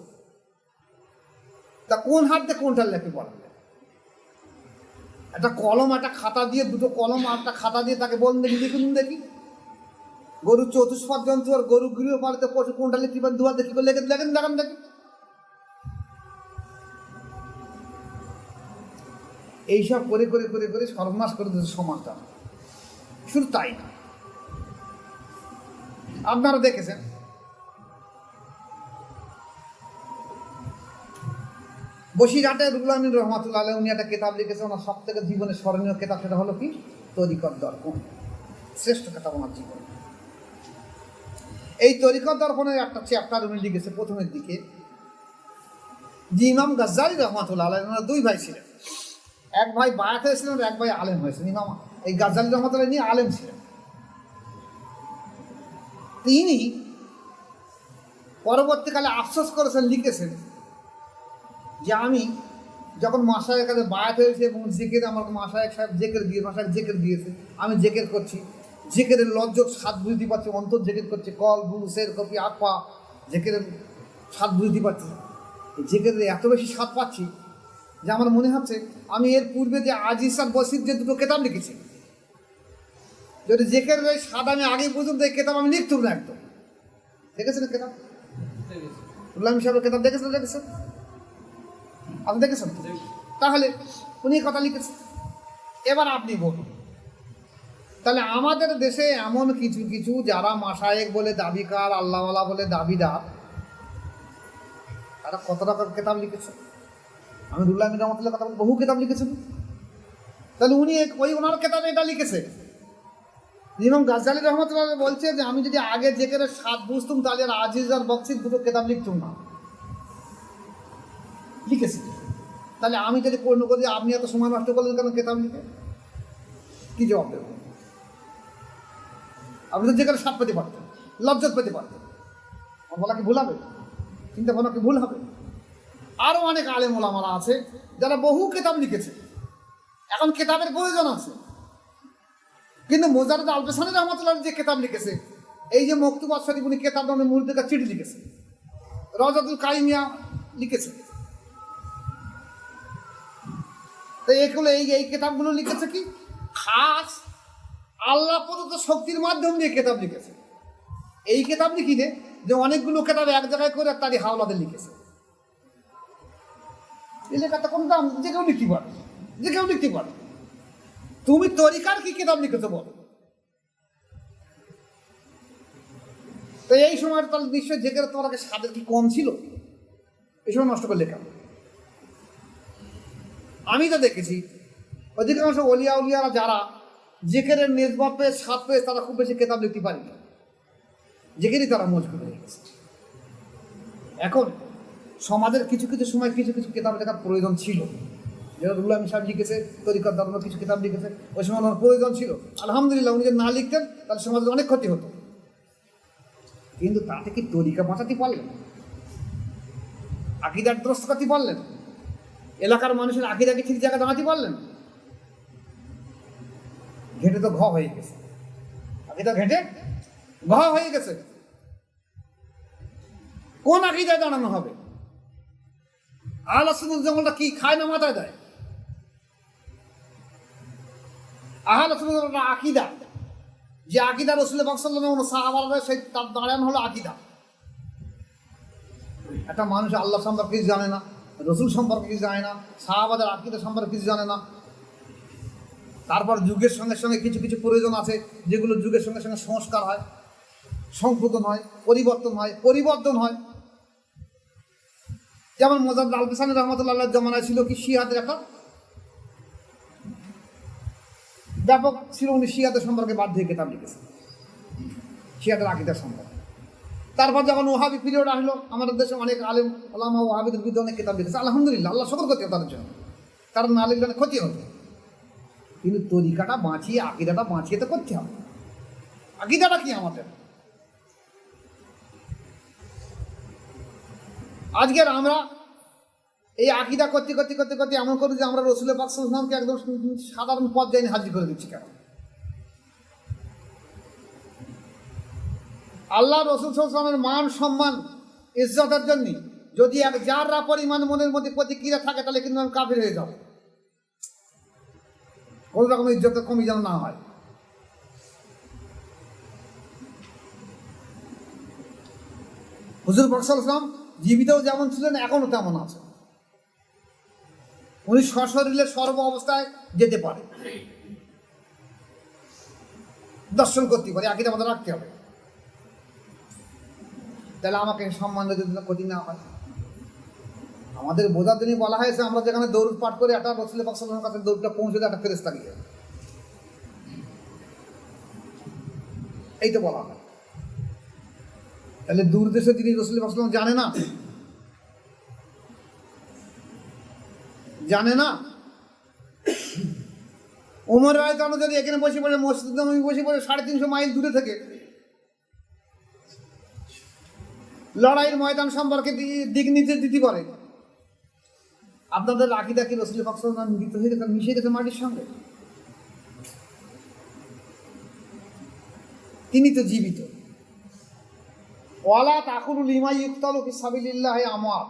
তা কোন হাত দিয়ে কোনটা লেখে বলেন? একটা কলম একটা খাতা দিয়ে, 2টো কলম আর একটা খাতা দিয়ে তাকে বলুন দেখি, লিখুন দেখি গরু চতুষ্পদ জন্তু আর গরু গৃহপালিত পশু কোনটা লিখতে পারেন? 2 হাত দেখি লেখেন দেখান দেখি। এইসব করে করে করে করে সর্বনাশ করে দিয়েছে সমাজটা। শুধু তাই না, আপনারা দেখেছেন বসিরহাটে রুহুল আমিন রহমাতুল্লাহ আলাইহি উনি একটা কেতাব লিখেছে, ওনার সব থেকে জীবনের স্মরণীয় কেতাব, সেটা হলো কি? তরিকত দর্পণ। শ্রেষ্ঠ কেতাব ওনার জীবনে। এই তরিকত দর্পণের একটা চ্যাপ্টার উনি লিখেছে প্রথমের দিকে, যে ইমাম গাজ্জালি রহমাতুল্লাহ আলাইহি, ওনারা 2 ভাই ছিলেন। এক ভাই বায়াত হয়েছিলেন আর এক ভাই আলেম হয়েছেন। ইমাম এই গাজ্জালি রহমাতুল্লাহ নিয়ে আলেম ছিলেন। তিনি পরবর্তীকালে আফসোস করেছেন, লিখেছেন যে আমি যখন মাসায়ের কাছে বায়াত হয়েছে এবং জিকির আমার মাসায়েক সাহেব জেকের দিয়েছে, আমি জেকের করছি, জেকেরের লজ্জত স্বাদ বুঝতে পারছি, অন্তর জেকের করছে, কল বুল সের কপি আপা জেকেরের স্বাদ বুঝতে পারছি। জেকের এত বেশি স্বাদ পাচ্ছি যে আমার মনে হচ্ছে আমি এর পূর্বে যে আজিজ আর বসির যে 2টো কেতাব লিখেছি, যদি জেকের স্বাদ আমি আগেই বুঝতাম তো এই কেতাব আমি লিখতাম না একদম। দেখেছেন কেতাব? রুহুল সাহেবের কেতাব দেখেছেন? আপনি দেখেছেন? তাহলে উনি কথা লিখেছেন। এবার আপনি বলুন, তাহলে আমাদের দেশে এমন কিছু কিছু যারা মাশায়েখ বলে দাবিকার, আল্লাহওয়ালা বলে দাবিদার, তারা কত রকম কেতাব লিখেছে? আমি রুহুল আমিন রহমাতুল্লাহ কথা বলি, বহু কেতাব লিখেছেন। তাহলে উনি ওই ওনার কেতাবে এটা লিখেছে ইমাম গাজ্জালী রহমতুল্লাহ বলছে যে আমি যদি আগে জেকেরের স্বাদ বুঝতুম তাহলে আর আজিজ আর বক্সির দুটো কেতাব লিখতুম না, লিখেছি। তাহলে আমি যদি পূর্ণ করি, আপনি এত সময় নষ্ট করলেন কেন কেতাব লিখে? কি জবাব দেব? আপনি তো জেকেরের স্বাদ পেতে পারতেন, লজ্জত পেতে পারতেন। আমার বলা কি ভুল হবে? চিন্তা ভাবনা কি ভুল হবে? আরও অনেক আলেম ওলামারা আছে যারা বহু কেতাব লিখেছে, এখন কেতাবের প্রয়োজন আছে। কিন্তু মোজাররদ আল-পেশানী রহমতুল্লাহ যে কেতাব লিখেছে, এই যে মকতুবাত শরীফ, উনি কেতাব নামে মুরিদদের চিঠি লিখেছে, রওজাতুল কাইমিয়া লিখেছে। তো এগুলো এই কেতাবগুলো লিখেছে কি খাস আল্লাহ প্রদত্ত শক্তির মাধ্যম দিয়ে কেতাব লিখেছে। এই কেতাব লিখি যে অনেকগুলো কেতাব এক জায়গায় করে তারই হাওলাদের লিখেছে। এই লেখাটা কোনো দাম, যে কেউ লিখতে পারে, যে কেউ লিখতে পারে। তুমি তরিকার কি কেতাব লিখেছো বলো? তো এই সময় তাহলে নিশ্চয়ই জেকের তোমাকে স্বাদের কি কম ছিল? এই সময় নষ্ট করে লেখা। আমি তো দেখেছি অধিকাংশ অলিয়া উলিয়ারা যারা জেকেরের নেজবাত পেয়ে স্বাদ পেয়ে তারা খুব বেশি কেতাব লিখতে পারি না, জেকেরই তারা মজবুত হয়ে গেছে। এখন সমাজের কিছু কিছু সময় কিছু কিছু কেতাব লেখার প্রয়োজন ছিল, যেটা রুহুল আমিন সাহেব লিখেছে, তরিকত দারুণ কিছু কিতাব লিখেছে, ওই সময় ওনার প্রয়োজন ছিল। আলহামদুলিল্লাহ, উনি যদি না লিখতেন তাহলে সমাজের অনেক ক্ষতি হতো। কিন্তু তাতে কি তরিকা বাঁচাতে পারলেন? আকিদার দ্রস্ত করতে পারলেন? এলাকার মানুষের আকিদাকে ঠিক জায়গায় দাঁড়াতে পারলেন? ঘেটে তো ঘ হয়ে গেছে, আকিদা ঘেটে ঘ হয়ে গেছে। কোন আকিদায় দাঁড়ানো হবে? আহলে সুন্নাত জঙ্গলটা কি খায় না মাথায় দেয়? আহলে সুন্নাত আকিদা, যে আকিদা রাসূল পাক সাল্লাল্লাহু আলাইহি ওয়াসাল্লাম সাহাবারা সেই তার দাঁড়ানো হলো আকিদা। একটা মানুষ আল্লাহ সম্পর্কে কিছু জানে না, রসুল সম্পর্কে কিছু জানে না, সাহাবাদের আকিদা সম্পর্কে কিছু জানে না। তারপর যুগের সঙ্গে সঙ্গে কিছু কিছু প্রয়োজন আছে যেগুলো যুগের সঙ্গে সঙ্গে সংস্কার হয়, সংশোধন হয়, পরিবর্তন হয়। যেমন মোজাররদ আল-পেশানী রহমতুল্লাহ জমানায় ছিল কি শিয়াদের একটা ব্যাপক ছিল, উনি শিয়াদের সম্পর্কে বাদ দিয়ে কেতাব লিখেছে, শিয়াদের আকিদার সম্পর্কে। তারপর যখন ওহাবি পিরিয়ড আসলো, আমাদের দেশে অনেক আলেম ওলামা ওহাবিদের বিরুদ্ধে অনেক কেতাব লিখেছে। আলহামদুলিল্লাহ, আল্লাহ সকল করতে তাদের জন্য, কারণ না লিখলে অনেক ক্ষতি হতো। কিন্তু তরিকাটা বাঁচিয়ে, আকিদাটা বাঁচিয়ে তো করতে হবে। আকিদাটা কি আমাদের? আজকের আমরা এই আকিদা করতে করতে করতে করতে এমন করি যে আমরা রসুল পাক সাল্লাল্লাহু আলাইহি ওয়াসাল্লামকে একদম সাধারণ পর্যায়ে হাজির করে দিচ্ছি। কেন? আল্লাহ রসুল সাল্লাল্লাহু আলাইহি ওয়াসাল্লামের মান সম্মান ইজ্জতের জন্য যদি এক যাররা পরিমাণ মনের মধ্যে প্রতিক্রিয়া থাকে, তাহলে কিন্তু আমি কাফির হয়ে যাব। কোনো রকম ইজ্জতের কমি যেন না হয়। হুজুর পাক সাল্লাল্লাহু আলাইহি ওয়াসাল্লাম জীবিতও যেমন ছিলেন, এখনও তেমন আছে। উনি সশরীরে সর্ব অবস্থায় যেতে পারে, দর্শন করতে পারে, আকিদা আমাদের রাখতে হবে। তাহলে আমাকে সম্মান যদি ক্ষতি না হয়। আমাদের বোঝার জন্যই বলা হয়েছে আমরা যেখানে দৌড় পাঠ করে একটা রাসূল পাক সাল্লাল্লাহু আলাইহি ওয়াসাল্লামের কাছে দৌড়টা পৌঁছে দেয় একটা ফেরেশতা গিয়ে, এই তো বলা হয়। তাহলে দূর দেশে যিনি রাসূল পাক সাল্লাল্লাহু আলাইহি ওয়াসাল্লাম জানে না, ওমর রাদিয়াল্লাহু আনহু যদি এখানে বসে পড়ে, মসজিদ নববী বসে পড়ে 350 মাইল দূরে থেকে লড়াইয়ের ময়দান সম্পর্কে দিক নির্দেশ দিতে পারে, আপনাদের আকিদা কি রাসূল পাক সাল্লাল্লাহু আলাইহি ওয়াসাল্লাম মৃত হয়ে গেছে, মিশে গেছে মাটির সঙ্গে? তিনি তো জীবিত। ওয়ালা তাকুলু লিমা ইউকতালু ফি সাবিলিল্লাহি আমওয়াত,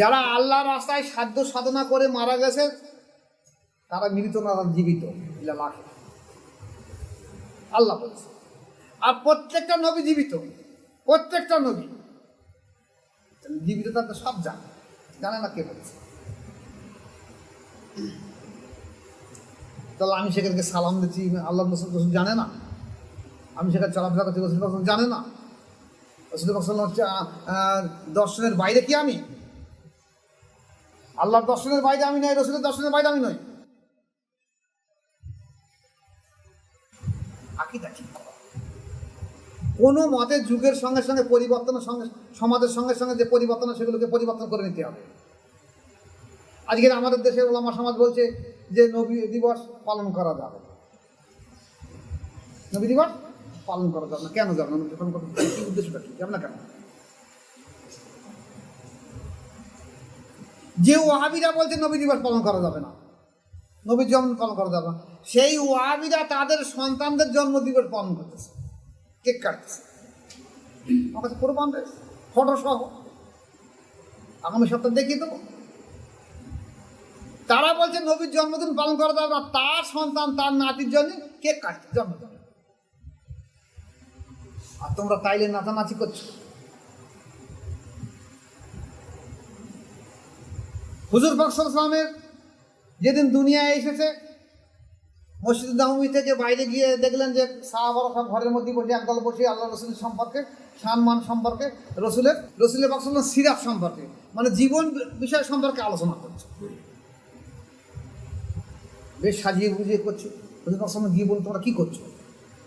যারা আল্লাহর রাস্তায় সাধ্য সাধনা করে মারা গেছে তারা মৃত না, জীবিত। আল্লাহ বলছে। আর প্রত্যেকটা নবী জীবিত, প্রত্যেকটা নবী জীবিত, তার তো সব জানে না কে বলছে। তাহলে আমি সেখানে সালাম দিচ্ছি, আল্লাহ রসুল জানে না? আমি সেখানে চলাফেরা করছি, রসুল জানে না? রসুল দর্শনের বাইরে কি আমি? আল্লাহর দর্শনের বাইরে আমি নই, রসুলের দর্শনের বাইরে আমি নই। আকীদা ঠিক করা। কোনো মতে যুগের সঙ্গে সঙ্গে পরিবর্তনের সঙ্গে, সমাজের সঙ্গে সঙ্গে যে পরিবর্তন, সেগুলোকে পরিবর্তন করে নিতে হবে। আজকের আমাদের দেশে ওলামা সমাজ বলছে যে নবী দিবস পালন করা যাবে, নবী দিবস পালন করা যাবে না। কেন যাবে না? কি উদ্দেশ্যটা কি? যাবে না কেন? যে ওয়াহাবিরা বলছে নবী দিবস পালন করা যাবে না, নবীর জন্ম পালন করা যাবে না, সেই ওয়াহাবিরা তাদের সন্তানদের জন্ম দিবস পালন করতেছে, কেক কাটতেছে। আমার কাছে প্রমাণ রয়েছে, ফটো সহ, আগামী সপ্তাহে দেখিয়ে দেবো। তারা বলছে নবীর জন্মদিন পালন করা যাবে না, তার সন্তান তার নাতির জন্য কেক কাটছে জন্মদিন। আর তোমরা তাইলে নাচানাচি করছো। হুজুর পাক সাল্লাল্লাহু আলাইহি ওয়াসাল্লামের যেদিন দুনিয়ায় এসেছে, মসজিদ নববী থেকে বাইরে গিয়ে দেখলেন যে সাহাবারা সব ঘরের মধ্যে বসে একদল বসে আল্লাহ রসুলের সম্পর্কে, সম্মান সম্পর্কে, রসুলের পাক সাল্লাল্লাহু আলাইহি ওয়াসাল্লাম সিরাত সম্পর্কে, মানে জীবন বিষয় সম্পর্কে আলোচনা করছে। বেশ সাজিয়ে বুঝিয়ে করছে। হুজুর পাক সাল্লাল্লাহু আলাইহি ওয়াসাল্লাম গিয়ে বলুন, তোমরা কী করছো?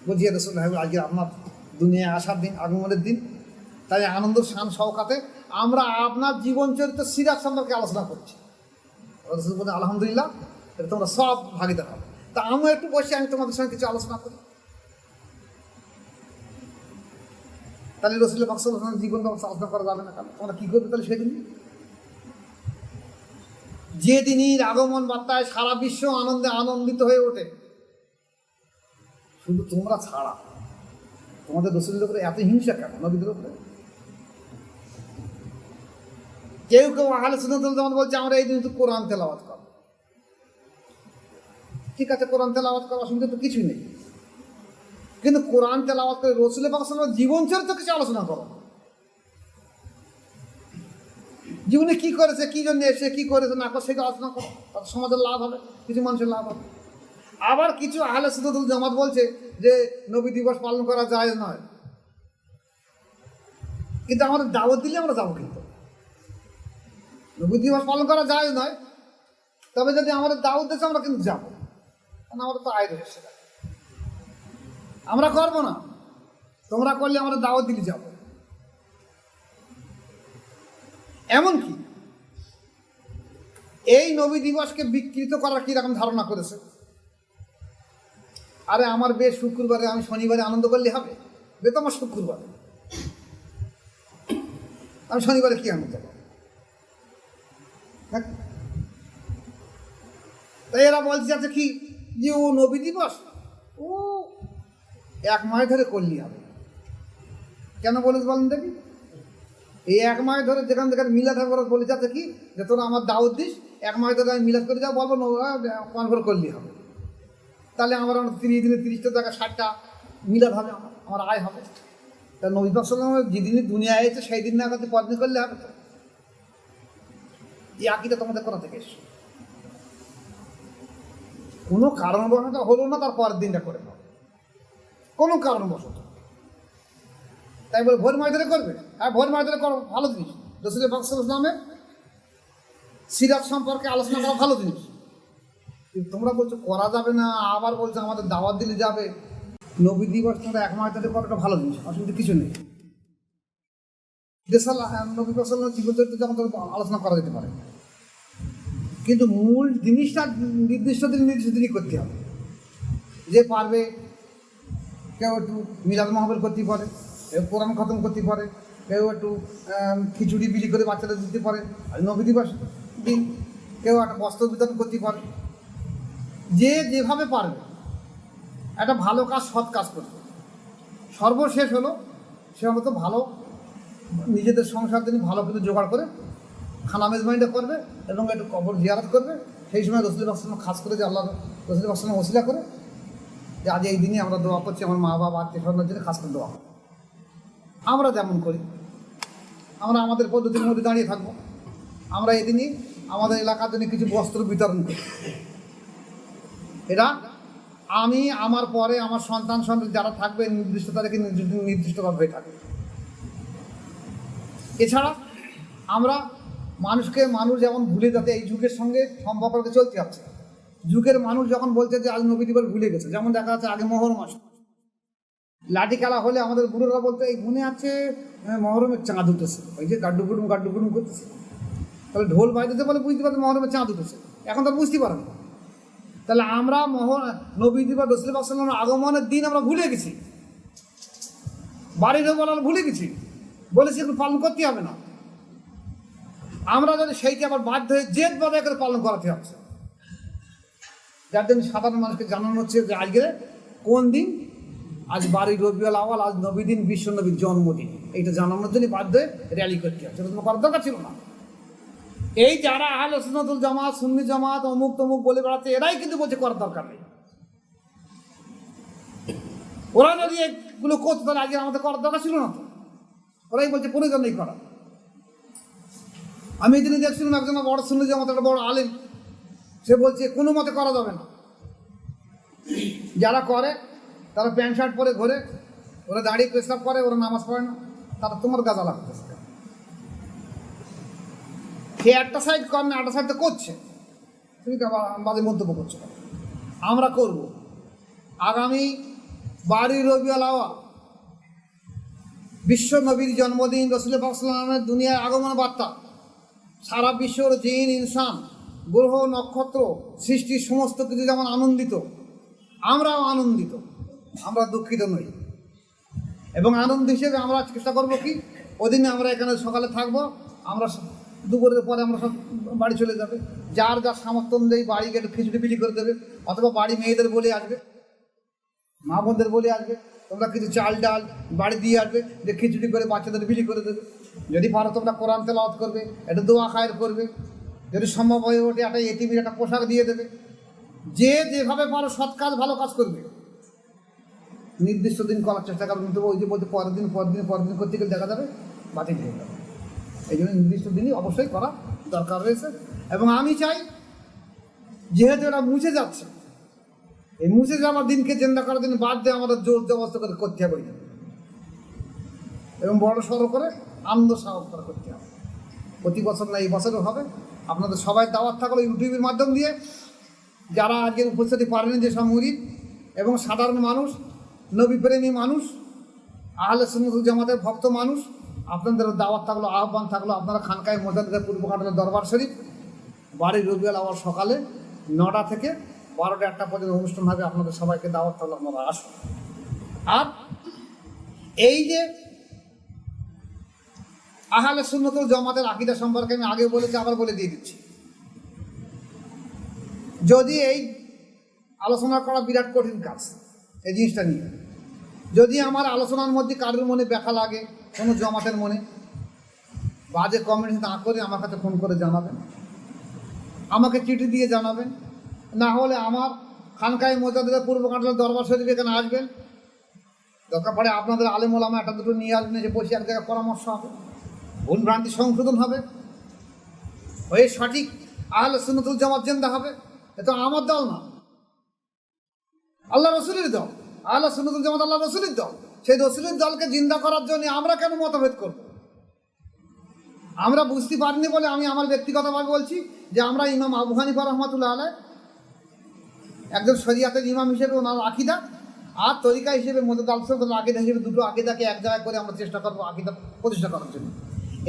বলছি ইয়া রাসূলুল্লাহ, আজকে আপনার দুনিয়ায় আসার দিন, আগমনের দিন, তাই আনন্দ শান সহকাতে আমরা আপনার জীবন চরিত্র সিরাত সম্পর্কে আলোচনা করছি। রসুল বলতে আলহামদুলিল্লাহ, এটা তোমরা সব ভাগিদার হবে। তা আমরা একটু বসে আমি তোমাদের সঙ্গে কিছু আলোচনা করি। তাহলে রসুল পাক সাল্লাল্লাহু আলাইহি ওয়াসাল্লাম জীবন আলোচনা করা যাবে না কেন? তোমরা কী করবে তাহলে সেদিন? যে দিনের আগমন বার্তায় সারা বিশ্ব আনন্দে আনন্দিত হয়ে ওঠে, শুধু তোমরা ছাড়া। তোমাদের রসুলের উপরে এত হিংসা কেন? নবীদের উপরে কেউ কেউ আহলে সুন্নাত ওয়াল জামাত বলছে আমরা এই দিন তো কোরআন তেলাওয়াত করব। ঠিক আছে, কোরআন তেলাওয়াত করার অসুবিধা তো কিছুই নেই, কিন্তু কোরআন তেলাওয়াত করে রসুলের পাক সাল্লাল্লাহু আলাইহি ওয়াসাল্লামের জীবন চরিত্র কিছু আলোচনা করো। জীবনে কি করেছে, কি জন্য এসে, কি করেছে না করে সেটা আলোচনা করো, তাতে সমাজের লাভ হবে, কিছু মানুষের লাভ হবে। আবার কিছু আহলে সুন্নাত ওয়াল জামাত বলছে যে নবী দিবস পালন করা জায়েজ নয়, কিন্তু আমাদের দাওয়াত দিলে আমরা যাবো। কিন্তু নবী দিবস পালন করা জায়েজ নয়, তবে যদি আমাদের দাওয়াত দিচ্ছে আমরা কিন্তু যাবো, কারণ আমাদের তো আয় রয়েছে। আমরা করবো না, তোমরা করলে আমাদের দাওয়াত দিলে যাবো। এমনকি এই নবী দিবসকে বিকৃত করার কিরকম ধারণা করেছে। আরে আমার বেশ শুক্রবারে, আমি শনিবারে আনন্দ করলে হবে? বে তো আমার শুক্রবারে, আমি শনিবারে কি আনন্দ করবো? তাই এরা বলতে যাচ্ছে কি যে ও নবী দিবস ও এক মাস ধরে করলি হবে। কেন বলেছে বলেন দেখি? এই এক মাস ধরে যেখান যেখানে মিলাদ হবে ওরা বলে যাচ্ছে কি যে তোরা আমার দাওয়াত দিস, এক মাস ধরে আমি মিলাদ করে যাবো, বলবো কনফার করলি হবে। তাহলে আমার 30 দিনে 30টা জায়গায় 60টা মিলাদ হবে, আমার আয় হবে। তা নবী পাক সাল্লাল্লাহু আলাইহি ওয়াসাল্লাম যেদিনই দুনিয়া এসেছে সেই দিন না কাছে পরদিন করলে হবে তো? এই আকীদা তোমাদের কোথা থেকে এসছে? কোনো কারণবশত হলো না, তার পরের দিনটা করে নাও, কোনো কারণবশত। তাই বলে ভোর মাস ধরে করবে? হ্যাঁ, ভোর মাস ধরে করো, ভালো জিনিস। রসুল পাক সাল্লাল্লাহু আলাইহি ওয়াসাল্লামের সিরাত সম্পর্কে আলোচনা করা ভালো জিনিস, কিন্তু তোমরা বলছো করা যাবে না, আবার বলছো আমাদের দাওয়াত দিলে যাবে। নবী দিবস তোমরা এক মাস ধরে করাটা ভালো জিনিস, অসুবিধা কিছু নেই। দেশাল নবী পাক সাল্লাল্লাহু আলাইহি ওয়াসাল্লামের জীবন চরিত্র যেমন আলোচনা করা যেতে পারে, কিন্তু মূল জিনিসটা নির্দিষ্ট দিনই করতে হবে। যে পারবে, কেউ একটু মিলাদ মাহফিল করতে পারে, কেউ কোরআন খতম করতে পারে, কেউ একটু খিচুড়ি বিলি করে বাচ্চাদের দিতে পারে, আর নবী দিবস দিন কেউ একটা বস্ত্র বিতরণ করতে পারে। যে যেভাবে পারবে একটা ভালো কাজ, সৎ কাজ করবে। সর্বশেষ হলো সে মতো ভালো নিজেদের সংসার দিন ভালো করে জোগাড় করে খানা মেজবানিটা করবে এবং একটু কবর জিয়ারত করবে। সেই সময় রসুল পাক সাল্লাল্লাহু আলাইহি ওয়াসাল্লাম খাস করে যে আল্লাহ রসুল পাক সাল্লাল্লাহু আলাইহি ওয়াসাল্লাম ওসিলা করে যে আজ এই দিনে আমরা দোয়া করছি, আমার মা বাবা আত্মীয় স্বজনের জন্য খাস করে দোয়া করবো। আমরা যেমন করি, আমরা আমাদের পদ্ধতির মধ্যে দাঁড়িয়ে থাকবো। আমরা এদিনই আমাদের এলাকার জন্য কিছু বস্ত্র বিতরণ করি। এটা আমি, আমার পরে আমার সন্তান যারা থাকবে নির্দিষ্ট তাদেরকে নির্দিষ্টভাবে হয়ে থাকবে। এছাড়া আমরা মানুষ যেমন ভুলে যাতে এই যুগের সঙ্গে সম্পর্ক চলতে যাচ্ছে। যুগের মানুষ যখন বলছে যে আজ নবী দিবস ভুলে গেছে, যেমন দেখা যাচ্ছে আগে মোহরম মাস, লাঠি খেলা হলে আমাদের বুড়োরা বলতো এই মনে আছে মহরমের চাঁদ উঠেছে, ওই যে গাড্ডু গুডুম করতেছে, তাহলে ঢোল বাজতে বলে বুঝতে পারতো মহরমের চাঁদ উঠেছে। এখন তো বুঝতে পারেন। তাহলে আমরা নবীজি বা রসুল পাক সাল্লাল্লাহু আলাইহি আগমনের দিন আমরা ভুলে গেছি, বাড়ির বলার ভুলে গেছি, বলেছি একটু পালন করতে হবে না। আমরা যদি সেইটি আবার বাধ্য হয়ে জেদ বাজায় করে পালন করাতে হচ্ছে, যার জন্য সাধারণ মানুষকে জানানো হচ্ছে যে আজকে কোন দিন, আজ 12 রবিউল আউয়াল, আজ নবী দিন, বিশ্ব নবীর জন্মদিন। এইটা জানানোর জন্য বাধ্য হয়ে র্যালি করতে হচ্ছে, এটা তো করার দরকার ছিল না। এই যারা আহলে সুন্নাতুল জামাত, সুন্নি জামাত, অমুক তমুক বলে বেড়াচ্ছে, এরাই কিন্তু বলছে করার দরকার নেই। ওরা যদি এগুলো করতো তাহলে আগে আমাদের করার দরকার ছিল না তো। ওরাই বলছে প্রয়োজন নেই করা। আমি এদিনে দেখছিলাম একজন বড় সুন্নি জামাত, একটা বড় আলেম, সে বলছে কোনো মতে করা যাবে না। যারা করে তারা প্যান্ট শার্ট পরে ঘোরে, ওরা দাঁড়িয়ে পেশাব করে, ওরা নামাজ পড়ে না, তারা তোমার গাজালা করতেছে। সে একটা সাইড করে না, একটা সাইড তো করছে, তুমি বাজে মন্তব্য করছো। আমরা করব আগামী 12 রবিউল আউয়াল, বিশ্ব নবীর জন্মদিন, রাসূল পাক সাল্লাল্লাহু আলাইহি ওয়াসাল্লামের দুনিয়ায় আগমন বার্তা। সারা বিশ্বর জিন, ইনসান, গ্রহ, নক্ষত্র, সৃষ্টির সমস্ত কিছু যেমন আনন্দিত, আমরাও আনন্দিত, আমরা দুঃখিত নই। এবং আনন্দ হিসেবে আমরা চেষ্টা করবো কি, ওদিনে আমরা এখানে সকালে থাকবো, আমরা দুপুরের পরে আমরা সব বাড়ি চলে যাবে। যার যার সামর্থ্য অনুযায়ী বাড়ি গেটে খিচুড়ি বিলি করে দেবে, অথবা বাড়ি মেয়েদের বলে আসবে, মা বোনদের বলে আসবে, তোমরা কিছু চাল ডাল বাড়ি দিয়ে আসবে, যে খিচুড়ি করে বাচ্চাদের বিলি করে দেবে। যদি পারো তোমরা কোরআন তেলাওয়াত করবে, একটা দোয়া খায়ের করবে, যদি সম্ভব হয়ে ওঠে একটা এতিমের একটা পোশাক দিয়ে দেবে। যে যেভাবে পারো সৎ কাজ, ভালো কাজ করবে। নির্দিষ্ট দিন করার চেষ্টা করবে, কিন্তু ওই যে বলতে পরের দিন করতে গেলে দেখা যাবে বাতিল হয়ে যাবে। এই জন্য নির্দিষ্ট দিনই অবশ্যই করা দরকার রয়েছে। এবং আমি চাই, যেহেতু এটা মুছে যাচ্ছে, এই মুছে যাওয়ার দিনকে জেন্দা করার জন্য বাদ দিয়ে আমাদের জোর জবস্ত করে করতে হবে, এবং বড় সড়ো করে আনন্দ সাহস করে করতে হবে। প্রতি বছর না, এই বছরও হবে। আপনাদের সবাই দাওয়াত থাকলো ইউটিউবের মাধ্যম দিয়ে, যারা আজকের উপস্থিতি পারেন, যেসব মুরিদ এবং সাধারণ মানুষ, নবীপ্রেমী মানুষ, আহলে সুন্নাতুল জামাতের ভক্ত মানুষ, আপনাদের দাওয়াত থাকলো, আহ্বান থাকলো, আপনারা খানকায় মোজাদ্দেদ পূর্ব খানের দরবার শরীফ 12 রবিউল আউয়াল সকালে 9টা থেকে 12টা 1টা পর্যন্ত অনুষ্ঠান হবে। আপনাদের সবাইকে দাওয়াত থাকলো, আপনারা আসুন। আর এই যে আহলে সুন্নাতুল জামাতের আকীদা সম্পর্কে আমি আগে বলেছি, আবার বলে দিয়ে দিচ্ছি। যদি এই আলোচনা করা বিরাট কঠিন কাজ, এই জিনিসটা নিয়ে যদি আমার আলোচনার মধ্যে কারোর মনে ব্যথা লাগে, কোনো জামাতের মনে বাজে কমেন্ট না করে আমার কাছে ফোন করে জানাবেন, আমাকে চিঠি দিয়ে জানাবেন। না হলে আমার খানকায় মোজাদ্দেদ পূর্ব খানের দরবার শরীফ এখানে আসবেন, দরকার পড়ে আপনাদের আলেম ওলামা একটা দুটো নিয়ে আসবেন, যে বসে এক জায়গায় পরামর্শ হবে, ভুল ভ্রান্তি সংশোধন হবে, হয়ে সঠিক আহলে সুন্নাতুল জামাত জিন্দা হবে। এটা আমার দল না, আল্লাহ রসুলের দল। আহলে সুন্নাতুল জামাত আল্লাহ রসুলের দল। সেই রসুলের দলকে জিন্দা করার জন্য আমরা কেন মতভেদ করব? আমরা বুঝতে পারিনি বলে আমি আমার ব্যক্তিগতভাবে বলছি যে আমরা ইমাম আবু হানিফা রহমাতুল্লাহ আলাইহ একজন শরিয়াতের ইমাম হিসেবে ওনার আকীদা, আর তরিকা হিসেবে মোজাদ্দেদ আল সুন্নাতুল আকীদা হিসেবে দুটো আকীদাকে এক জায়গায় করে আমরা চেষ্টা করবো আকীদা প্রতিষ্ঠা করার জন্য।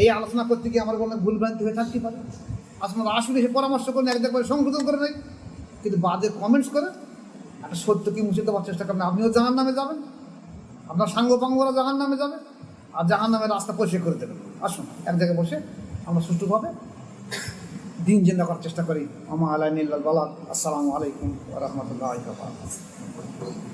এই আলোচনা করতে গিয়ে আমার কোনো ভুলভ্রান্তি হয়ে থাকতে পারে, আপনারা আসলে এসে পরামর্শ করেন, এক জায়গায় করে সংশোধন করে নেই, কিন্তু বাদে কমেন্টস করে একটা সত্যকে মুছে দেওয়ার চেষ্টা করেন। আপনিও জাহান নামে যাবেন, আপনার সাঙ্গপাঙ্গরা জাহান নামে যাবে, আর জাহান নামের রাস্তা পরিষ্কার করে দেবেন। আসুন এক জায়গায় বসে আমরা সুষ্ঠুভাবে দিন জিন্দা করার চেষ্টা করি। আমা আলাইহিল বালাগ। আসসালামু আলাইকুম ওয়া রাহমাতুল্লাহি ওয়া বারাকাতুহু।